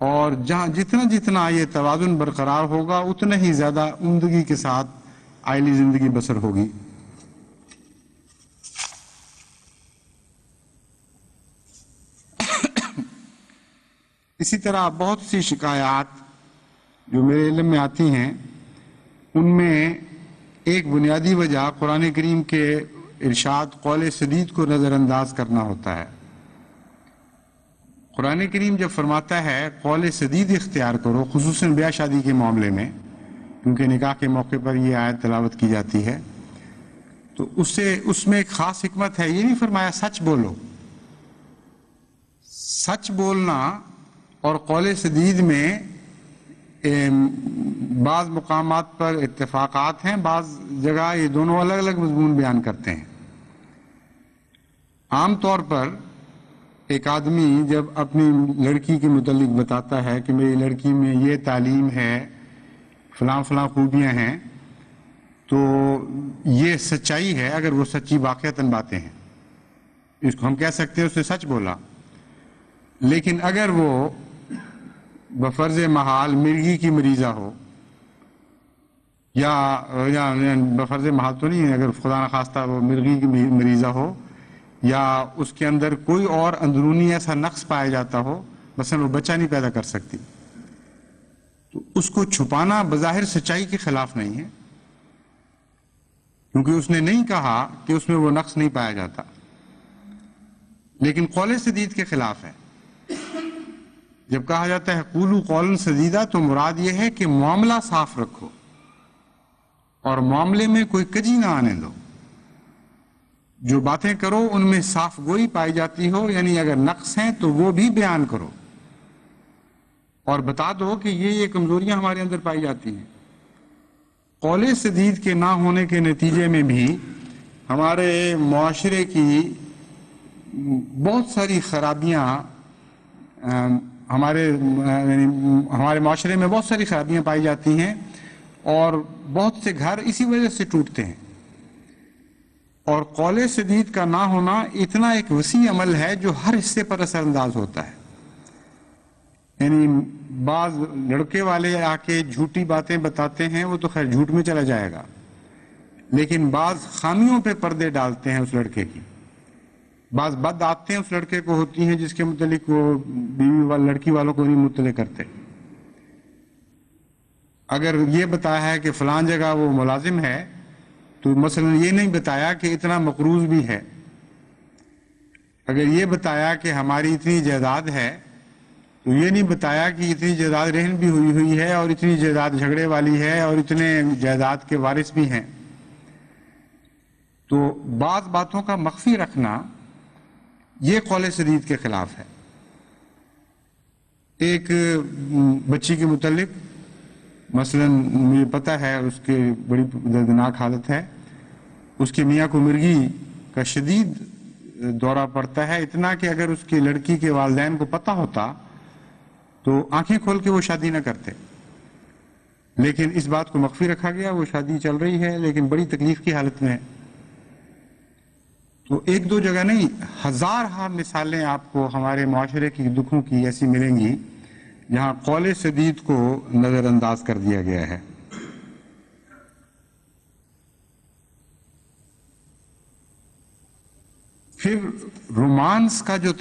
اور جہاں جتنا جتنا یہ توازن برقرار ہوگا اتنا ہی زیادہ عمدگی کے ساتھ عائلی زندگی بسر ہوگی۔ اسی طرح بہت سی شکایات جو میرے علم میں آتی ہیں، ان میں ایک بنیادی وجہ قرآن کریم کے ارشاد قول سدید کو نظر انداز کرنا ہوتا ہے۔ قرآن کریم جب فرماتا ہے قول سدید اختیار کرو، خصوصاً بیاہ شادی کے معاملے میں، کیونکہ نکاح کے موقع پر یہ آیت تلاوت کی جاتی ہے، تو اس میں ایک خاص حکمت ہے۔ یہ نہیں فرمایا سچ بولو۔ سچ بولنا اور قول سدید میں بعض مقامات پر اتفاقات ہیں، بعض جگہ یہ دونوں الگ الگ مضمون بیان کرتے ہیں۔ عام طور پر ایک آدمی جب اپنی لڑکی کے متعلق بتاتا ہے کہ میری لڑکی میں یہ تعلیم ہے، فلاں فلاں خوبیاں ہیں، تو یہ سچائی ہے اگر وہ سچی واقعتاً باتیں ہیں، اس کو ہم کہہ سکتے ہیں اس نے سچ بولا۔ لیکن اگر وہ بفرض محال مرغی کی مریضہ ہو، یا بفرض محال تو نہیں ہے، اگر خدا نخواستہ وہ مرغی کی مریضہ ہو، یا اس کے اندر کوئی اور اندرونی ایسا نقص پایا جاتا ہو، مثلا وہ بچہ نہیں پیدا کر سکتی، تو اس کو چھپانا بظاہر سچائی کے خلاف نہیں ہے، کیونکہ اس نے نہیں کہا کہ اس میں وہ نقص نہیں پایا جاتا، لیکن قول سدید کے خلاف ہے۔ جب کہا جاتا ہے قولوا قولا سدیدا، تو مراد یہ ہے کہ معاملہ صاف رکھو اور معاملے میں کوئی کجی نہ آنے دو۔ جو باتیں کرو ان میں صاف گوئی پائی جاتی ہو، یعنی اگر نقص ہیں تو وہ بھی بیان کرو اور بتا دو کہ یہ کمزوریاں ہمارے اندر پائی جاتی ہیں۔ قول سدید کے نہ ہونے کے نتیجے میں بھی ہمارے معاشرے کی بہت ساری خرابیاں ہمارے معاشرے میں بہت ساری خرابیاں پائی جاتی ہیں، اور بہت سے گھر اسی وجہ سے ٹوٹتے ہیں۔ اور قول سدید کا نہ ہونا اتنا ایک وسیع عمل ہے جو ہر حصے پر اثر انداز ہوتا ہے۔ یعنی بعض لڑکے والے آ کے جھوٹی باتیں بتاتے ہیں، وہ تو خیر جھوٹ میں چلا جائے گا، لیکن بعض خامیوں پہ پردے ڈالتے ہیں اس لڑکے کی، بعض بد عادتیں اس لڑکے کو ہوتی ہیں جس کے متعلق وہ لڑکی والوں کو نہیں مطلع کرتے۔ اگر یہ بتایا ہے کہ فلان جگہ وہ ملازم ہے، تو مثلا یہ نہیں بتایا کہ اتنا مقروض بھی ہے۔ اگر یہ بتایا کہ ہماری اتنی جائیداد ہے، تو یہ نہیں بتایا کہ اتنی جائیداد رہن بھی ہوئی ہے، اور اتنی جائیداد جھگڑے والی ہے، اور اتنے جائیداد کے وارث بھی ہیں۔ تو بعض باتوں کا مخفی رکھنا یہ قول سدید کے خلاف ہے۔ ایک بچی کے متعلق مثلا مجھے پتہ ہے اس کی بڑی دردناک حالت ہے، اس کے میاں کو مرگی کا شدید دورہ پڑتا ہے، اتنا کہ اگر اس کی لڑکی کے والدین کو پتہ ہوتا تو آنکھیں کھول کے وہ شادی نہ کرتے، لیکن اس بات کو مخفی رکھا گیا، وہ شادی چل رہی ہے لیکن بڑی تکلیف کی حالت میں ہے۔ تو ایک دو جگہ نہیں، ہزارہ مثالیں آپ کو ہمارے معاشرے کی دکھوں کی ایسی ملیں گی جہاں قول سدید کو نظر انداز کر دیا گیا ہے۔ پھر رومان کا جو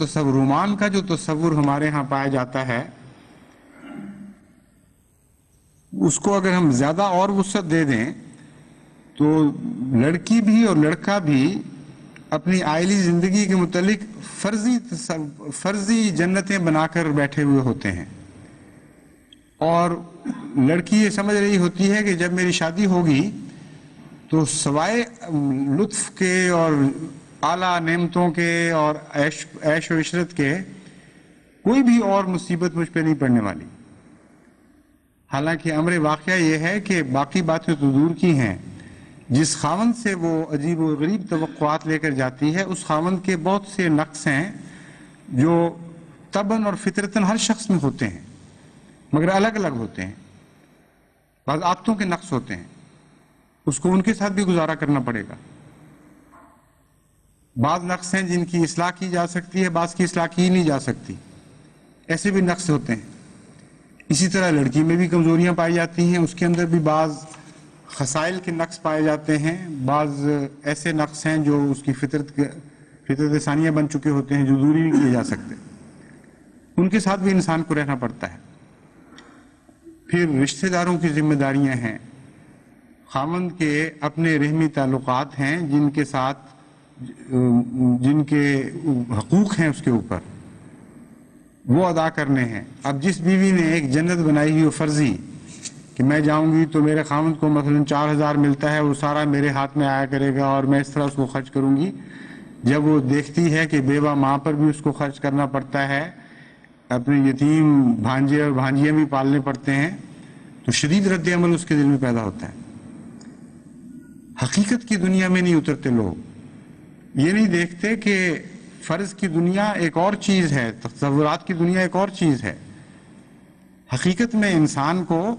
تصور ہمارے ہاں پایا جاتا ہے، اس کو اگر ہم زیادہ اور وسعت دے دیں تو لڑکی بھی اور لڑکا بھی اپنی عائلی زندگی کے متعلق فرضی جنتیں بنا کر بیٹھے ہوئے ہوتے ہیں، اور لڑکی یہ سمجھ رہی ہوتی ہے کہ جب میری شادی ہوگی تو سوائے لطف کے اور اعلیٰ نعمتوں کے اور عیش و عشرت کے کوئی بھی اور مصیبت مجھ پہ نہیں پڑنے والی۔ حالانکہ امر واقعہ یہ ہے کہ باقی باتیں تو دور کی ہیں، جس خاوند سے وہ عجیب و غریب توقعات لے کر جاتی ہے، اس خاوند کے بہت سے نقص ہیں جو طبعاً اور فطرتاً ہر شخص میں ہوتے ہیں، مگر الگ الگ ہوتے ہیں۔ بعض عادتوں کے نقص ہوتے ہیں، اس کو ان کے ساتھ بھی گزارا کرنا پڑے گا۔ بعض نقص ہیں جن کی اصلاح کی جا سکتی ہے، بعض کی اصلاح کی نہیں جا سکتی، ایسے بھی نقص ہوتے ہیں۔ اسی طرح لڑکی میں بھی کمزوریاں پائی جاتی ہیں، اس کے اندر بھی بعض خصائل کے نقص پائے جاتے ہیں، بعض ایسے نقص ہیں جو اس کی فطرت ثانیہ بن چکے ہوتے ہیں جو دوری نہیں کیے جا سکتے، ان کے ساتھ بھی انسان کو رہنا پڑتا ہے۔ پھر رشتہ داروں کی ذمہ داریاں ہیں، خاوند کے اپنے رحمی تعلقات ہیں جن کے ساتھ جن کے حقوق ہیں اس کے اوپر، وہ ادا کرنے ہیں۔ اب جس بیوی نے ایک جنت بنائی ہوئی فرضی کہ میں جاؤں گی تو میرے خاوند کو مثلا 4000 ملتا ہے، وہ سارا میرے ہاتھ میں آیا کرے گا اور میں اس طرح اس کو خرچ کروں گی، جب وہ دیکھتی ہے کہ بیوہ ماں پر بھی اس کو خرچ کرنا پڑتا ہے، اپنے یتیم بھانجے اور بھانجیاں بھی پالنے پڑتے ہیں، تو شدید رد عمل اس کے دل میں پیدا ہوتا ہے۔ حقیقت کی دنیا میں نہیں اترتے لوگ، یہ نہیں دیکھتے کہ فرض کی دنیا ایک اور چیز ہے، تصورات کی دنیا ایک اور چیز ہے۔ حقیقت میں انسان کو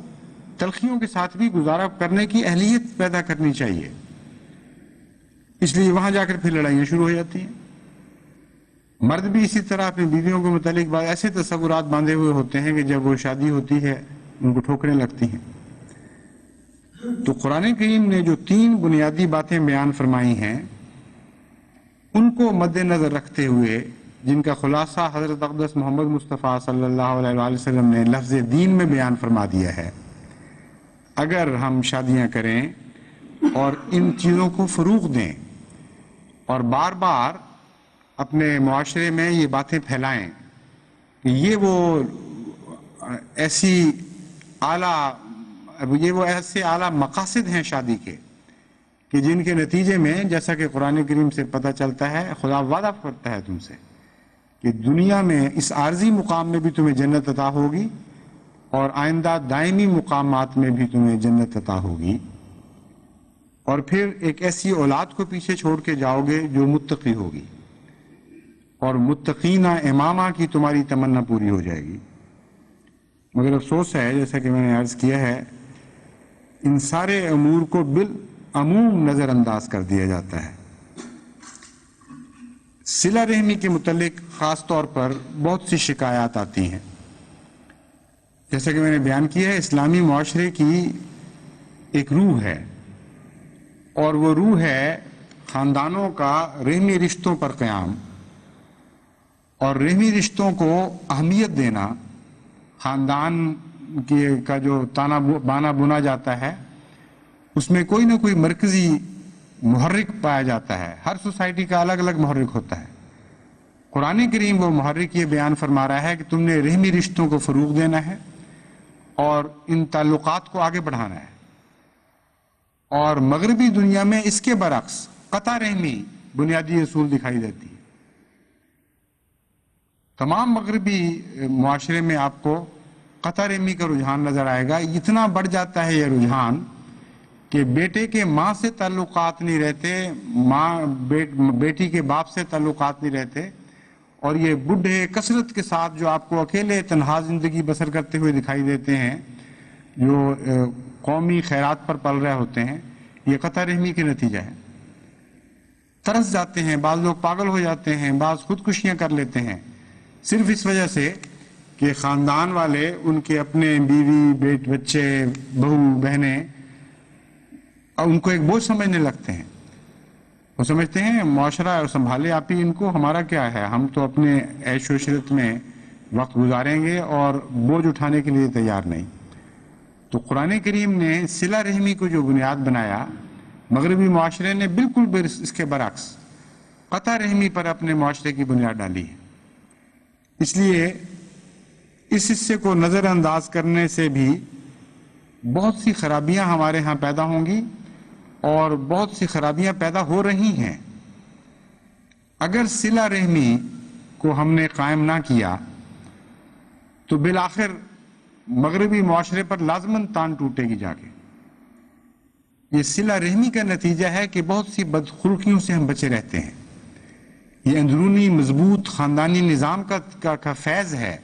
تلخیوں کے ساتھ بھی گزارا کرنے کی اہلیت پیدا کرنی چاہیے، اس لیے وہاں جا کر پھر لڑائیاں شروع ہو جاتی ہیں۔ مرد بھی اسی طرح اپنی بیویوں کے متعلق بعض ایسے تصورات باندھے ہوئے ہوتے ہیں کہ جب وہ شادی ہوتی ہے ان کو ٹھوکریں لگتی ہیں۔ تو قرآن کریم نے جو 3 بنیادی باتیں بیان فرمائی ہیں، ان کو مد نظر رکھتے ہوئے، جن کا خلاصہ حضرت اقدس محمد مصطفیٰ صلی اللہ علیہ وآلہ وسلم نے لفظ دین میں بیان فرما دیا ہے، اگر ہم شادیاں کریں اور ان چیزوں کو فروغ دیں اور بار بار اپنے معاشرے میں یہ باتیں پھیلائیں کہ یہ وہ ایسے اعلیٰ مقاصد ہیں شادی کے کہ جن کے نتیجے میں، جیسا کہ قرآن کریم سے پتہ چلتا ہے، خدا وعدہ کرتا ہے تم سے کہ دنیا میں اس عارضی مقام میں بھی تمہیں جنت عطا ہوگی اور آئندہ دائمی مقامات میں بھی تمہیں جنت عطا ہوگی، اور پھر ایک ایسی اولاد کو پیچھے چھوڑ کے جاؤ گے جو متقی ہوگی، اور متقینہ امامہ کی تمہاری تمنا پوری ہو جائے گی۔ مگر افسوس ہے، جیسا کہ میں نے عرض کیا ہے، ان سارے امور کو بالعموم نظر انداز کر دیا جاتا ہے۔ صلہ رحمی کے متعلق خاص طور پر بہت سی شکایات آتی ہیں۔ جیسا کہ میں نے بیان کیا ہے، اسلامی معاشرے کی ایک روح ہے، اور وہ روح ہے خاندانوں کا رحمی رشتوں پر قیام، اور رحمی رشتوں کو اہمیت دینا۔ خاندان کا جو تانا بانا بنا جاتا ہے، اس میں کوئی نہ کوئی مرکزی محرک پایا جاتا ہے۔ ہر سوسائٹی کا الگ الگ محرک ہوتا ہے۔ قرآن کریم وہ محرک یہ بیان فرما رہا ہے کہ تم نے رحمی رشتوں کو فروغ دینا ہے اور ان تعلقات کو آگے بڑھانا ہے۔ اور مغربی دنیا میں اس کے برعکس قطع رحمی بنیادی اصول دکھائی دیتی ہے۔ تمام مغربی معاشرے میں آپ کو قطع رحمی کا رجحان نظر آئے گا۔ اتنا بڑھ جاتا ہے یہ رجحان کہ بیٹے کے ماں سے تعلقات نہیں رہتے، بیٹی کے باپ سے تعلقات نہیں رہتے، اور یہ بڈھے کثرت کے ساتھ جو آپ کو اکیلے تنہا زندگی بسر کرتے ہوئے دکھائی دیتے ہیں، جو قومی خیرات پر پل رہے ہوتے ہیں، یہ قطع رحمی کے نتیجہ ہے۔ ترس جاتے ہیں، بعض لوگ پاگل ہو جاتے ہیں، بعض خودکشیاں کر لیتے ہیں، صرف اس وجہ سے کہ خاندان والے ان کے اپنے بیوی بچے بہو بہنیں ان کو ایک بوجھ سمجھنے لگتے ہیں۔ وہ سمجھتے ہیں معاشرہ سنبھالے آپ ہی ان کو، ہمارا کیا ہے، ہم تو اپنے عیش و عشرت میں وقت گزاریں گے اور بوجھ اٹھانے کے لیے تیار نہیں۔ تو قرآن کریم نے صلہ رحمی کو جو بنیاد بنایا، مغربی معاشرے نے بالکل اس کے برعکس قطع رحمی پر اپنے معاشرے کی بنیاد ڈالی ہے۔ اس لیے اس حصے کو نظر انداز کرنے سے بھی بہت سی خرابیاں ہمارے ہاں پیدا ہوں گی، اور بہت سی خرابیاں پیدا ہو رہی ہیں۔ اگر صلہ رحمی کو ہم نے قائم نہ کیا تو بالآخر مغربی معاشرے پر لازماً تان ٹوٹے گی جا کے۔ یہ صلہ رحمی کا نتیجہ ہے کہ بہت سی بدخلقیوں سے ہم بچے رہتے ہیں۔ یہ اندرونی مضبوط خاندانی نظام کا فیض ہے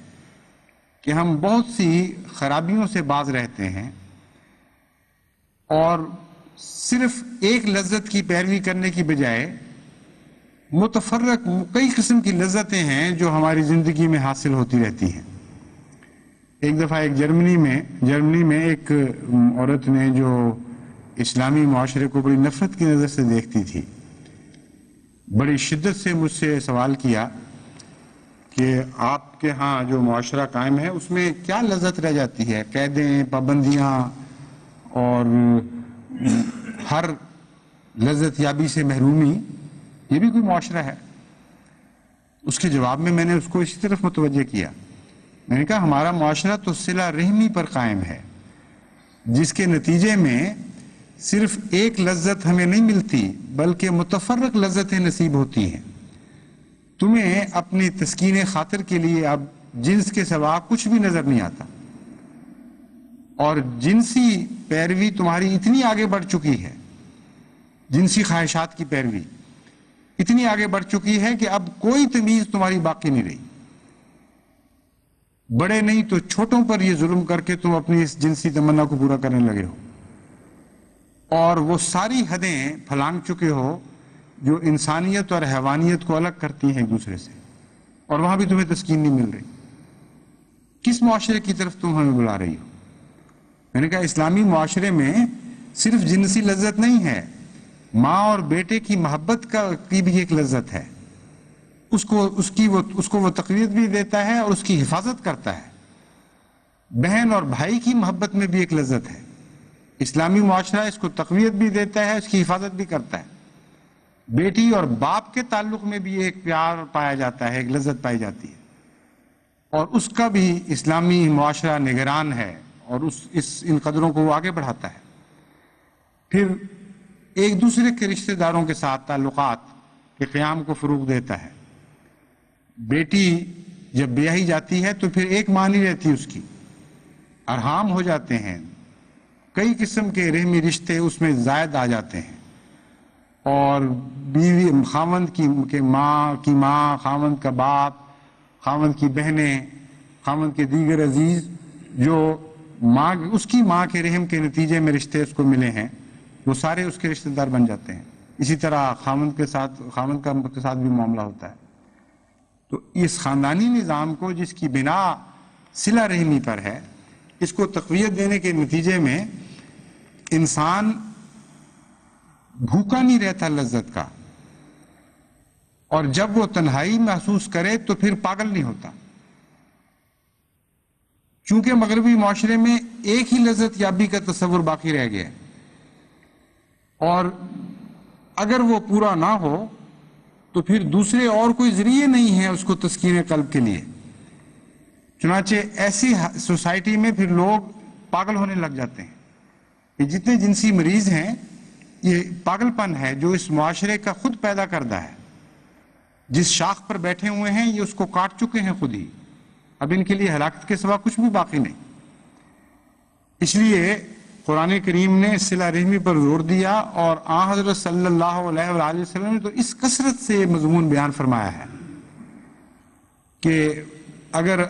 کہ ہم بہت سی خرابیوں سے باز رہتے ہیں، اور صرف ایک لذت کی پیروی کرنے کی بجائے متفرق کئی قسم کی لذتیں ہیں جو ہماری زندگی میں حاصل ہوتی رہتی ہیں۔ ایک دفعہ جرمنی میں ایک عورت نے جو اسلامی معاشرے کو بڑی نفرت کی نظر سے دیکھتی تھی، بڑی شدت سے مجھ سے سوال کیا کہ آپ کے ہاں جو معاشرہ قائم ہے اس میں کیا لذت رہ جاتی ہے؟ قیدیں، پابندیاں اور ہر لذت یابی سے محرومی، یہ بھی کوئی معاشرہ ہے؟ اس کے جواب میں نے اس کو اسی طرف متوجہ کیا. میں نے کہا ہمارا معاشرہ تو صلہ رحمی پر قائم ہے، جس کے نتیجے میں صرف ایک لذت ہمیں نہیں ملتی بلکہ متفرق لذتیں نصیب ہوتی ہیں. تمہیں اپنی تسکین خاطر کے لیے اب جنس کے سوا کچھ بھی نظر نہیں آتا، اور جنسی پیروی تمہاری اتنی آگے بڑھ چکی ہے، جنسی خواہشات کی پیروی اتنی آگے بڑھ چکی ہے کہ اب کوئی تمیز تمہاری باقی نہیں رہی. بڑے نہیں تو چھوٹوں پر یہ ظلم کر کے تم اپنی اس جنسی تمنا کو پورا کرنے لگے ہو، اور وہ ساری حدیں پھلانگ چکے ہو جو انسانیت اور حیوانیت کو الگ کرتی ہیں ایک دوسرے سے، اور وہاں بھی تمہیں تسکین نہیں مل رہی. کس معاشرے کی طرف تم ہمیں بلا رہی ہو؟ میں نے کہا اسلامی معاشرے میں صرف جنسی لذت نہیں ہے، ماں اور بیٹے کی محبت کی بھی ایک لذت ہے. اس کو وہ تقویت بھی دیتا ہے اور اس کی حفاظت کرتا ہے. بہن اور بھائی کی محبت میں بھی ایک لذت ہے. اسلامی معاشرہ اس کو تقویت بھی دیتا ہے، اس کی حفاظت بھی کرتا ہے. بیٹی اور باپ کے تعلق میں بھی ایک پیار پایا جاتا ہے، ایک لذت پائی جاتی ہے، اور اس کا بھی اسلامی معاشرہ نگران ہے اور ان قدروں کو وہ آگے بڑھاتا ہے. پھر ایک دوسرے کے رشتہ داروں کے ساتھ تعلقات کے قیام کو فروغ دیتا ہے. بیٹی جب بیاہی جاتی ہے تو پھر ایک ماں نہیں رہتی، اس کی ارحام ہو جاتے ہیں، کئی قسم کے رحمی رشتے اس میں زائد آ جاتے ہیں، اور بیوی خاوند کی ماں، خاوند کا باپ، خاوند کی بہنیں، خاوند کے دیگر عزیز جو اس کی ماں کے رحم کے نتیجے میں رشتے اس کو ملے ہیں، وہ سارے اس کے رشتہ دار بن جاتے ہیں. اسی طرح خاوند کے ساتھ بھی معاملہ ہوتا ہے. تو اس خاندانی نظام کو، جس کی بنا صلہ رحمی پر ہے، اس کو تقویت دینے کے نتیجے میں انسان بھوکا نہیں رہتا لذت کا، اور جب وہ تنہائی محسوس کرے تو پھر پاگل نہیں ہوتا. چونکہ مغربی معاشرے میں ایک ہی لذت یابی کا تصور باقی رہ گیا ہے، اور اگر وہ پورا نہ ہو تو پھر دوسرے اور کوئی ذریعے نہیں ہیں اس کو تسکین قلب کے لیے. چنانچہ ایسی سوسائٹی میں پھر لوگ پاگل ہونے لگ جاتے ہیں. یہ جتنے جنسی مریض ہیں، یہ پاگل پن ہے جو اس معاشرے کا خود پیدا کردہ ہے. جس شاخ پر بیٹھے ہوئے ہیں یہ اس کو کاٹ چکے ہیں خود ہی، اب ان کے لیے ہلاکت کے سوا کچھ بھی باقی نہیں. اس لیے قرآن کریم نے صلہ رحمی پر زور دیا، اور آن حضرت صلی اللہ علیہ وآلہ وسلم نے تو اس کثرت سے مضمون بیان فرمایا ہے کہ اگر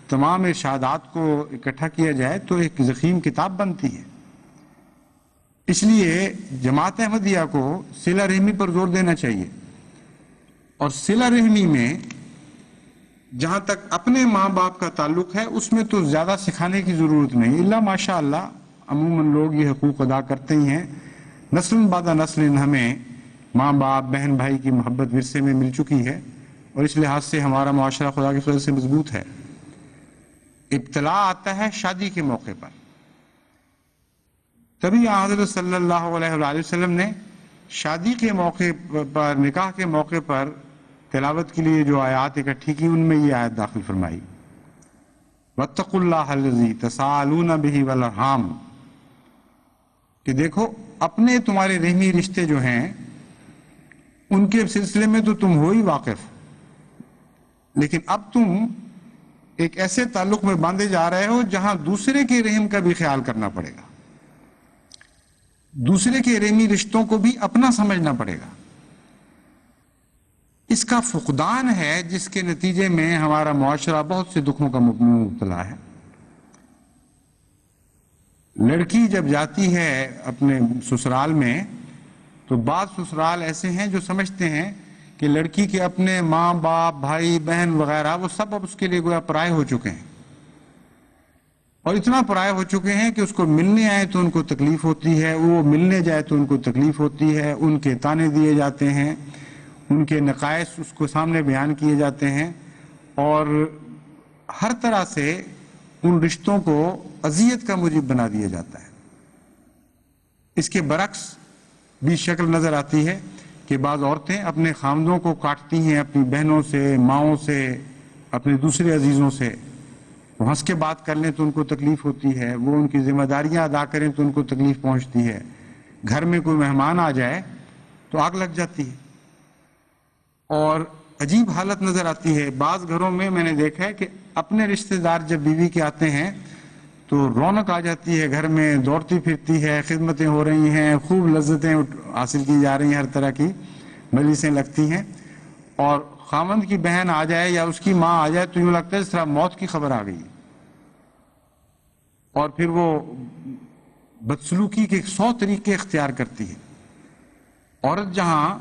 تمام ارشادات کو اکٹھا کیا جائے تو ایک ضخیم کتاب بنتی ہے. اس لیے جماعت احمدیہ کو صلہ رحمی پر زور دینا چاہیے، اور صلہ رحمی میں جہاں تک اپنے ماں باپ کا تعلق ہے اس میں تو زیادہ سکھانے کی ضرورت نہیں. اللہ ماشاء اللہ عموماً لوگ یہ حقوق ادا کرتے ہی ہیں. نسل بعد نسل ہمیں ماں باپ، بہن بھائی کی محبت ورثے میں مل چکی ہے، اور اس لحاظ سے ہمارا معاشرہ خدا کے فضل سے مضبوط ہے. ابتلا آتا ہے شادی کے موقع پر، تبھی حضرت صلی اللہ علیہ وآلہ وسلم نے شادی کے موقع پر، نکاح کے موقع پر تلاوت کے لیے جو آیات اکٹھی کی، ان میں یہ آیت داخل فرمائی، وَاتَّقُوا اللَّهَ الَّذِي تَسَاءَلُونَ بِهِ وَالْأَرْحَامَ، کہ دیکھو اپنے تمہارے رحمی رشتے جو ہیں ان کے سلسلے میں تو تم ہو ہی واقف، لیکن اب تم ایک ایسے تعلق میں باندھے جا رہے ہو جہاں دوسرے کے رحم کا بھی خیال کرنا پڑے گا، دوسرے کے رحمی رشتوں کو بھی اپنا سمجھنا پڑے گا. اس کا فقدان ہے جس کے نتیجے میں ہمارا معاشرہ بہت سے دکھوں کا مبتلا ہے. لڑکی جب جاتی ہے اپنے سسرال میں تو بعض سسرال ایسے ہیں جو سمجھتے ہیں کہ لڑکی کے اپنے ماں باپ، بھائی بہن وغیرہ وہ سب اب اس کے لیے گویا پرائے ہو چکے ہیں. اور اتنا پرائے ہو چکے ہیں کہ اس کو ملنے آئے تو ان کو تکلیف ہوتی ہے، وہ ملنے جائے تو ان کو تکلیف ہوتی ہے، ان کے تانے دیے جاتے ہیں، ان کے نقائص اس کو سامنے بیان کیے جاتے ہیں، اور ہر طرح سے ان رشتوں کو اذیت کا موجب بنا دیا جاتا ہے۔ اس کے برعکس بھی شکل نظر آتی ہے کہ بعض عورتیں اپنے خامدوں کو کاٹتی ہیں، اپنی بہنوں سے، ماؤں سے، اپنے دوسرے عزیزوں سے۔ وہ ہنس کے بات کر لیں تو ان کو تکلیف ہوتی ہے، وہ ان کی ذمہ داریاں ادا کریں تو ان کو تکلیف پہنچتی ہے، گھر میں کوئی مہمان آ جائے تو آگ لگ جاتی ہے، اور عجیب حالت نظر آتی ہے۔ بعض گھروں میں میں نے دیکھا ہے کہ اپنے رشتہ دار جب بیوی کے آتے ہیں تو رونق آ جاتی ہے، گھر میں دوڑتی پھرتی ہے، خدمتیں ہو رہی ہیں، خوب لذتیں حاصل کی جا رہی ہیں، ہر طرح کی مجلسیں لگتی ہیں، اور خاوند کی بہن آ جائے یا اس کی ماں آ جائے تو یوں لگتا ہے اس طرح موت کی خبر آ گئی ہے، اور پھر وہ بدسلوکی کے 100 طریقے اختیار کرتی ہے۔ عورت جہاں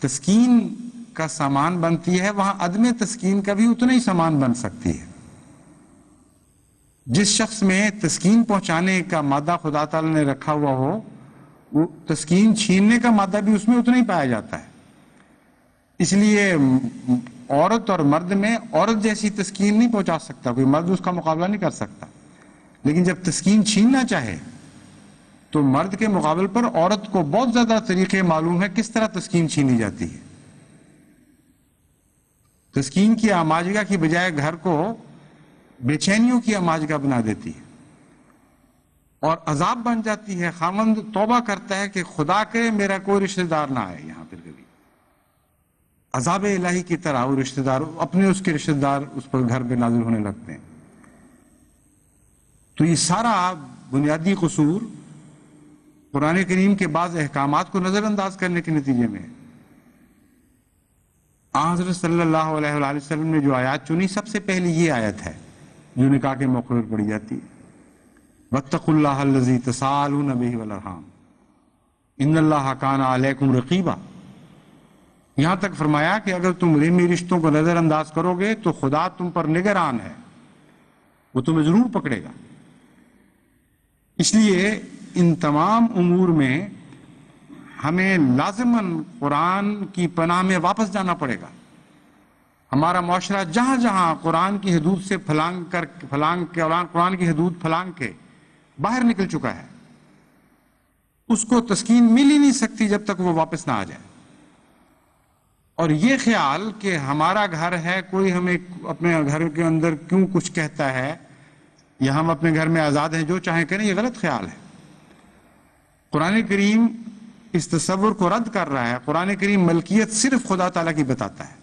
تسکین کا سامان بنتی ہے وہاں عدم تسکین کا بھی اتنا ہی سامان بن سکتی ہے۔ جس شخص میں تسکین پہنچانے کا مادہ خدا تعالی نے رکھا ہوا ہو، وہ تسکین چھیننے کا مادہ بھی اس میں اتنا ہی پایا جاتا ہے۔ اس لیے عورت اور مرد میں عورت جیسی تسکین نہیں پہنچا سکتا کوئی، مرد اس کا مقابلہ نہیں کر سکتا، لیکن جب تسکین چھیننا چاہے تو مرد کے مقابل پر عورت کو بہت زیادہ طریقے معلوم ہے کس طرح تسکین چھینی جاتی ہے۔ تسکین کی آماجگاہ کی بجائے گھر کو بے چینیوں کی آماجگاہ بنا دیتی ہے اور عذاب بن جاتی ہے۔ خاوند توبہ کرتا ہے کہ خدا کرے میرا کوئی رشتہ دار نہ آئے یہاں پھر کبھی، عذاب الہی کی طرح وہ رشتہ دار اپنے اس کے رشتہ دار اس پر گھر پہ نازل ہونے لگتے ہیں۔ تو یہ سارا بنیادی قصور قرآن کریم کے بعض احکامات کو نظر انداز کرنے کے نتیجے میں۔ حضرت صلی اللہ علیہ وآلہ وسلم نے جو آیات چنی، سب سے پہلی یہ آیت ہے جو نکاح کے موقع پر پڑھی جاتی ہے، واتقوا اللہ الذی تساءلون بہ والارحام ان اللہ کان علیکم رقیبا۔ یہاں تک فرمایا کہ اگر تم رحمی رشتوں کو نظر انداز کرو گے تو خدا تم پر نگران ہے، وہ تمہیں ضرور پکڑے گا۔ اس لیے ان تمام امور میں ہمیں لازماً قرآن کی پناہ میں واپس جانا پڑے گا۔ ہمارا معاشرہ جہاں جہاں قرآن کی حدود سے قرآن کی حدود پھلانگ کے باہر نکل چکا ہے، اس کو تسکین مل ہی نہیں سکتی جب تک وہ واپس نہ آ جائے۔ اور یہ خیال کہ ہمارا گھر ہے، کوئی ہمیں اپنے گھر کے اندر کیوں کچھ کہتا ہے، یا ہم اپنے گھر میں آزاد ہیں جو چاہیں کریں، یہ غلط خیال ہے۔ قرآن کریم اس تصور کو رد کر رہا ہے۔ قرآن کریم ملکیت صرف خدا تعالیٰ کی بتاتا ہے،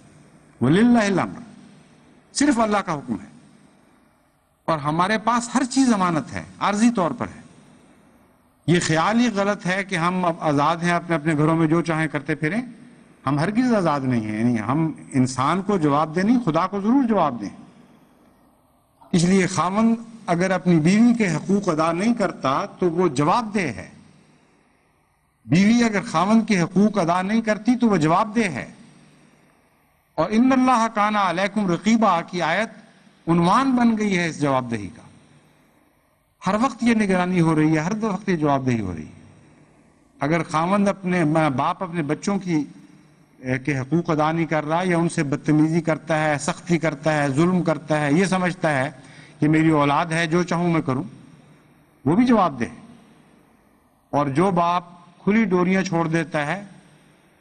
وَلِلَّهِ الْأَمْرُ، صرف اللہ کا حکم ہے، اور ہمارے پاس ہر چیز امانت ہے، عارضی طور پر ہے۔ یہ خیال ہی غلط ہے کہ ہم اب آزاد ہیں، اپنے اپنے گھروں میں جو چاہیں کرتے پھریں۔ ہم ہرگز آزاد نہیں ہیں، یعنی ہم انسان کو جواب دیں نہیں، خدا کو ضرور جواب دیں۔ اس لیے خاوند اگر اپنی بیوی کے حقوق ادا نہیں کرتا تو وہ جواب دہ ہے، بیوی اگر خاوند کے حقوق ادا نہیں کرتی تو وہ جواب دہ ہے۔ اور ان اللہ کان علیکم رقیبا کی آیت عنوان بن گئی ہے اس جواب دہی کا۔ ہر وقت یہ نگرانی ہو رہی ہے، ہر وقت یہ جواب دہی ہو رہی ہے۔ اگر خاوند باپ اپنے بچوں کے حقوق ادا نہیں کر رہا، یا ان سے بدتمیزی کرتا ہے، سختی کرتا ہے، ظلم کرتا ہے، یہ سمجھتا ہے کہ میری اولاد ہے جو چاہوں میں کروں، وہ بھی جواب دے۔ اور جو باپ کھلی ڈوریاں چھوڑ دیتا ہے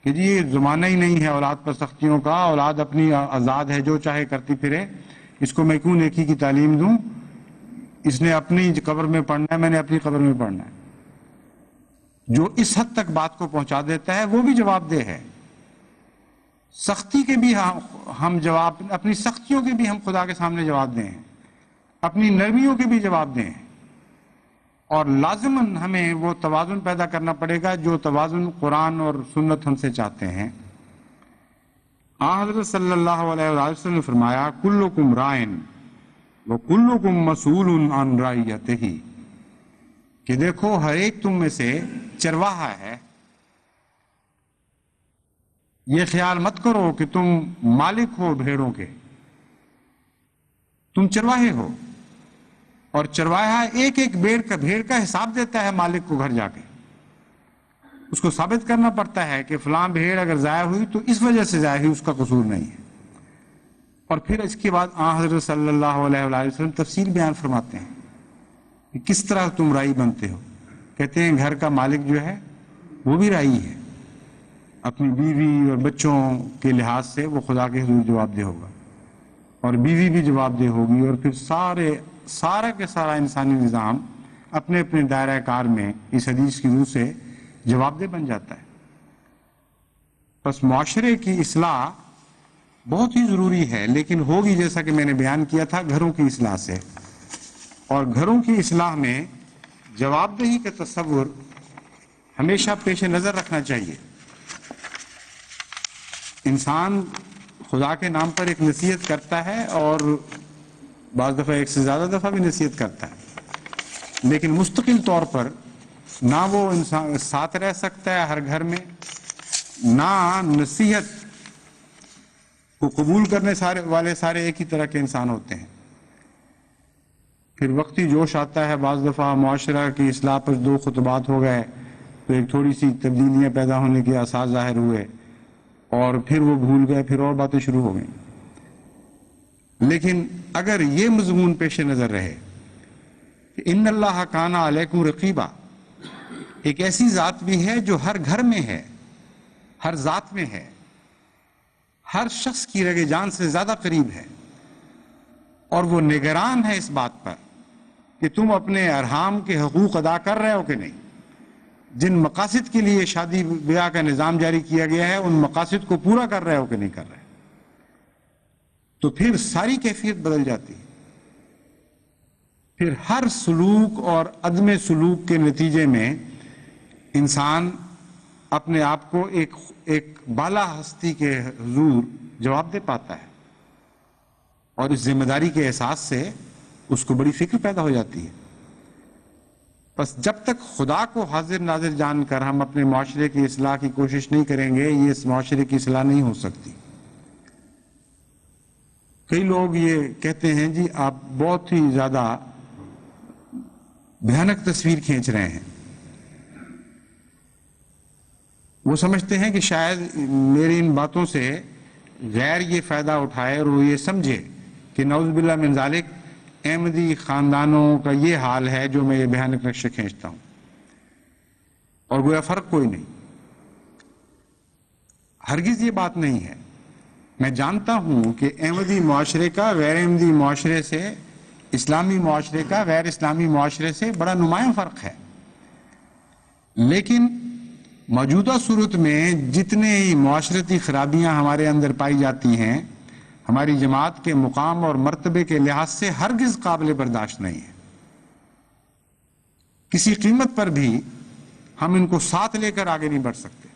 کہ جی یہ زمانہ ہی نہیں ہے اولاد پر سختیوں کا، اولاد اپنی آزاد ہے جو چاہے کرتی پھرے، اس کو میں کیوں نیکی کی تعلیم دوں، اس نے اپنی قبر میں پڑھنا ہے، میں نے اپنی قبر میں پڑھنا ہے، جو اس حد تک بات کو پہنچا دیتا ہے وہ بھی جواب دہ ہے۔ سختی کے بھی ہم جواب، اپنی سختیوں کے بھی ہم خدا کے سامنے جواب دیں، اپنی نرمیوں کے بھی جواب دیں، اور لازماً ہمیں وہ توازن پیدا کرنا پڑے گا جو توازن قرآن اور سنت ہم سے چاہتے ہیں۔ حضرت صلی اللہ علیہ وسلم نے فرمایا کلکم رائن وکلکم مسئول عن رعیتہ، کہ دیکھو ہر ایک تم میں سے چرواہا ہے۔ یہ خیال مت کرو کہ تم مالک ہو بھیڑوں کے، تم چرواہے ہو، اور چرواہا ایک ایک بھیڑ کا حساب دیتا ہے مالک کو گھر جا کے. اس کو ثابت کرنا پڑتا ہے کہ فلاں بھیڑ اگر ضائع ہوئی تو اس وجہ سے ضائع ہوئی, اس کا قصور نہیں ہے. اور پھر اس کے بعد حضرت صلی اللہ علیہ وآلہ وسلم تفصیل بیان فرماتے ہیں کہ کس طرح تم رائی بنتے ہو. کہتے ہیں گھر کا مالک جو ہے وہ بھی رائی ہے, اپنی بیوی اور بچوں کے لحاظ سے وہ خدا کے حضور جواب دہ ہوگا, اور بیوی بھی جواب دہ ہوگی, اور پھر سارا کے سارا انسانی نظام اپنے اپنے دائرہ کار میں اس حدیث کی روح سے جواب دہ بن جاتا ہے. بس معاشرے کی اصلاح بہت ہی ضروری ہے, لیکن ہوگی جیسا کہ میں نے بیان کیا تھا گھروں کی اصلاح سے. اور گھروں کی اصلاح میں جواب دہی کا تصور ہمیشہ پیش نظر رکھنا چاہیے. انسان خدا کے نام پر ایک نصیحت کرتا ہے اور بعض دفعہ ایک سے زیادہ دفعہ بھی نصیحت کرتا ہے, لیکن مستقل طور پر نہ وہ انسان ساتھ رہ سکتا ہے ہر گھر میں, نہ نصیحت کو قبول کرنے والے سارے ایک ہی طرح کے انسان ہوتے ہیں. پھر وقتی جوش آتا ہے, بعض دفعہ معاشرہ کی اصلاح پر 2 خطبات ہو گئے تو ایک تھوڑی سی تبدیلیاں پیدا ہونے کے آثار ظاہر ہوئے, اور پھر وہ بھول گئے, پھر اور باتیں شروع ہو گئیں. لیکن اگر یہ مضمون پیش نظر رہے کہ ان اللہ کان علیکم رقیبا, ایک ایسی ذات بھی ہے جو ہر گھر میں ہے, ہر ذات میں ہے, ہر شخص کی رگ جان سے زیادہ قریب ہے, اور وہ نگران ہے اس بات پر کہ تم اپنے ارحام کے حقوق ادا کر رہے ہو کہ نہیں. جن مقاصد کے لیے شادی بیاہ کا نظام جاری کیا گیا ہے ان مقاصد کو پورا کر رہے ہو کہ نہیں کر رہے. تو پھر ساری کیفیت بدل جاتی ہے. پھر ہر سلوک اور عدم سلوک کے نتیجے میں انسان اپنے آپ کو ایک بالا ہستی کے حضور جواب دے پاتا ہے, اور اس ذمہ داری کے احساس سے اس کو بڑی فکر پیدا ہو جاتی ہے. بس جب تک خدا کو حاضر ناظر جان کر ہم اپنے معاشرے کی اصلاح کی کوشش نہیں کریں گے, یہ اس معاشرے کی اصلاح نہیں ہو سکتی. کئی لوگ یہ کہتے ہیں جی آپ بہت ہی زیادہ بھیانک تصویر کھینچ رہے ہیں. وہ سمجھتے ہیں کہ شاید میری ان باتوں سے غیر یہ فائدہ اٹھائے اور وہ یہ سمجھے کہ نعوذ باللہ من ذالک احمدی خاندانوں کا یہ حال ہے جو میں یہ بھیانک نقشے کھینچتا ہوں, اور گویا فرق کوئی نہیں. ہرگز یہ بات نہیں ہے. میں جانتا ہوں کہ احمدی معاشرے کا غیر احمدی معاشرے سے, اسلامی معاشرے کا غیر اسلامی معاشرے سے بڑا نمایاں فرق ہے, لیکن موجودہ صورت میں جتنے ہی معاشرتی خرابیاں ہمارے اندر پائی جاتی ہیں ہماری جماعت کے مقام اور مرتبے کے لحاظ سے ہرگز قابل برداشت نہیں ہے. کسی قیمت پر بھی ہم ان کو ساتھ لے کر آگے نہیں بڑھ سکتے.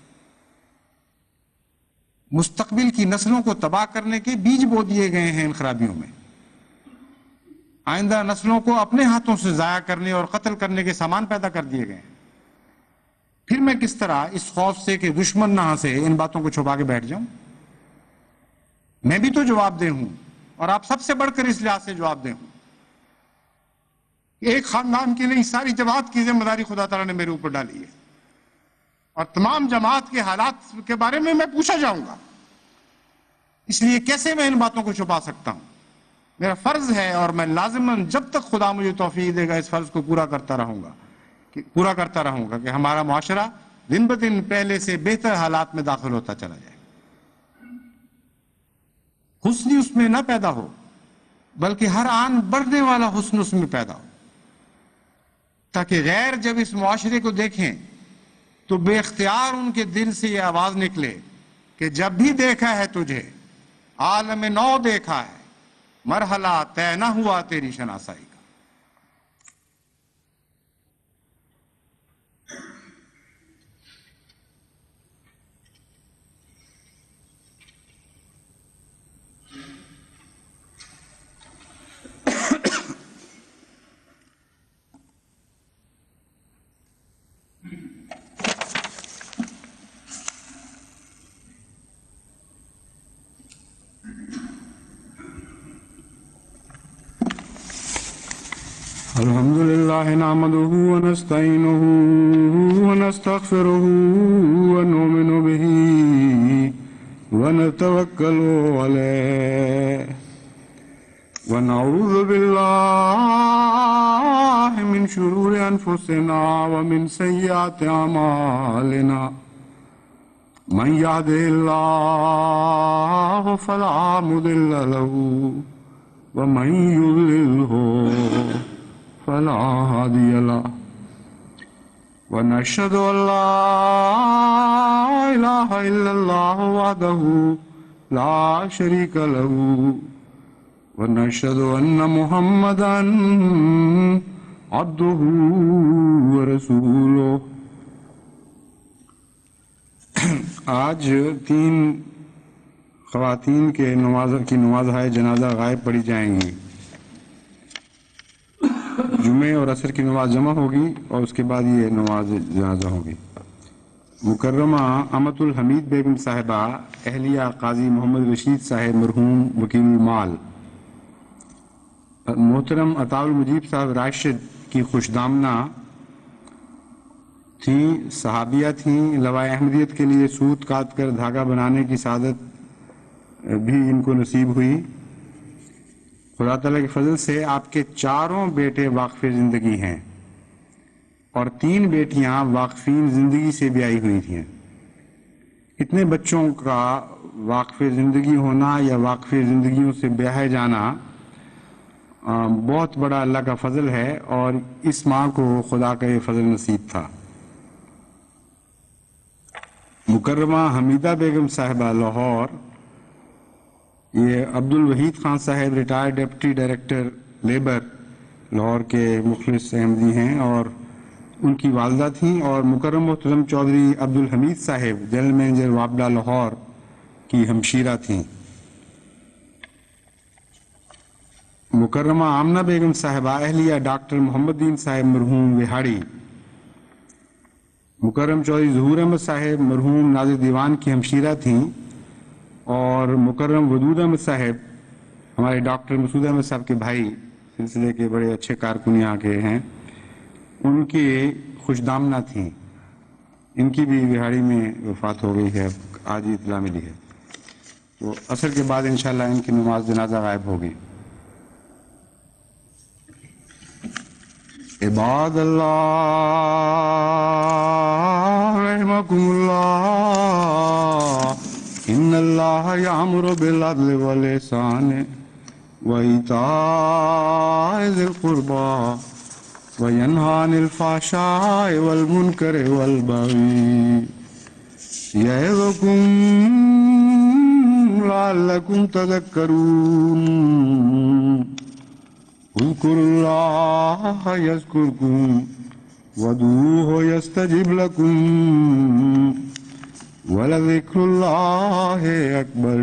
مستقبل کی نسلوں کو تباہ کرنے کے بیج بو دیے گئے ہیں ان خرابیوں میں. آئندہ نسلوں کو اپنے ہاتھوں سے ضائع کرنے اور قتل کرنے کے سامان پیدا کر دیے گئے ہیں. پھر میں کس طرح اس خوف سے کہ دشمن نہ سے ان باتوں کو چھپا کے بیٹھ جاؤں؟ میں بھی تو جواب دہ ہوں, اور آپ سب سے بڑھ کر اس لحاظ سے جواب دہ ہوں. ایک خاندان کی نہیں, ساری جماعت کی ذمہ داری خدا تعالیٰ نے میرے اوپر ڈالی ہے, اور تمام جماعت کے حالات کے بارے میں پوچھا جاؤں گا. اس لیے کیسے میں ان باتوں کو چھپا سکتا ہوں؟ میرا فرض ہے, اور میں لازماً جب تک خدا مجھے توفیق دے گا اس فرض کو پورا کرتا رہوں گا کہ ہمارا معاشرہ دن بدن پہلے سے بہتر حالات میں داخل ہوتا چلا جائے. حسن اس میں نہ پیدا ہو, بلکہ ہر آن بڑھنے والا حسن اس میں پیدا ہو, تاکہ غیر جب اس معاشرے کو دیکھیں تو بے اختیار ان کے دل سے یہ آواز نکلے کہ جب بھی دیکھا ہے تجھے عالم نو دیکھا ہے, مرحلہ طے نہ ہوا تیری شناسائی کا. لله نحمده ونستعينه ونستغفره ونؤمن به ونتوكل عليه ونعوذ بالله من شرور أنفسنا ومن سيئات أعمالنا من يهده الله فلا مضل له ومن يضلله فلا هادي له ونشهد أن لا إله إلا الله وحده لا شريك له ونشهد أن محمدا عبده ورسوله. آج 3 خواتین کے نمازهای جنازہ غائب پڑھی جائیں گی. جمعے اور عصر کی نماز جمع ہوگی اور اس کے بعد یہ نماز جنازہ ہوگی. مکرمہ امت الحمید بیگم صاحبہ اہلیہ قاضی محمد رشید صاحب مرحوم وکیل المال. محترم عطا المجیب صاحب راشد کی خوش دامنہ تھیں، صحابیہ تھیں. لوائے احمدیت کے لیے سوت کاٹ کر دھاگا بنانے کی سعادت بھی ان کو نصیب ہوئی. خدا تعالیٰ کے فضل سے آپ کے 4 بیٹے واقف زندگی ہیں اور 3 بیٹیاں واقفین زندگی سے بیاہی ہوئی تھیں. اتنے بچوں کا واقف زندگی ہونا یا واقف زندگیوں سے بیاہے جانا بہت بڑا اللہ کا فضل ہے اور اس ماں کو خدا کا یہ فضل نصیب تھا. مکرمہ حمیدہ بیگم صاحبہ لاہور، یہ عبد الوحید خان صاحب retired deputy director labour Lahore کے مخلص احمدی ہیں اور ان کی والدہ تھیں، اور مکرم محترم چودھری عبد الحمید صاحب جنرل مینیجر وابڈا لاہور کی ہمشیرہ تھیں. مکرمہ آمنہ بیگم صاحبہ اہلیہ ڈاکٹر محمد دین صاحب مرحوم وہاڑی. مکرم چودھری ظہور احمد صاحب مرحوم ناظر دیوان کی ہمشیرہ تھیں، اور مکرم ودود احمد صاحب ہمارے ڈاکٹر مسعود احمد صاحب کے بھائی، سلسلے کے بڑے اچھے کارکن یہاں کے ہیں، ان کی خوش دامنہ تھیں. ان کی بھی وہاڑی میں وفات ہو گئی ہے، آج ہی اطلاع ملی ہے. تو عصر کے بعد انشاءاللہ ان کی نماز جنازہ غائب ہوگی. عباد اللہ رحمکم اللہ، ان اللہ یامر بالعدل والاحسان وایتاء ذی القربى وینہی عن الفحشاء والمنکر والبغی یعظکم لعلکم تذکرون. اذکروا اللہ یذکرکم وادعوہ یستجب لکم ولذکر اللہ اکبر.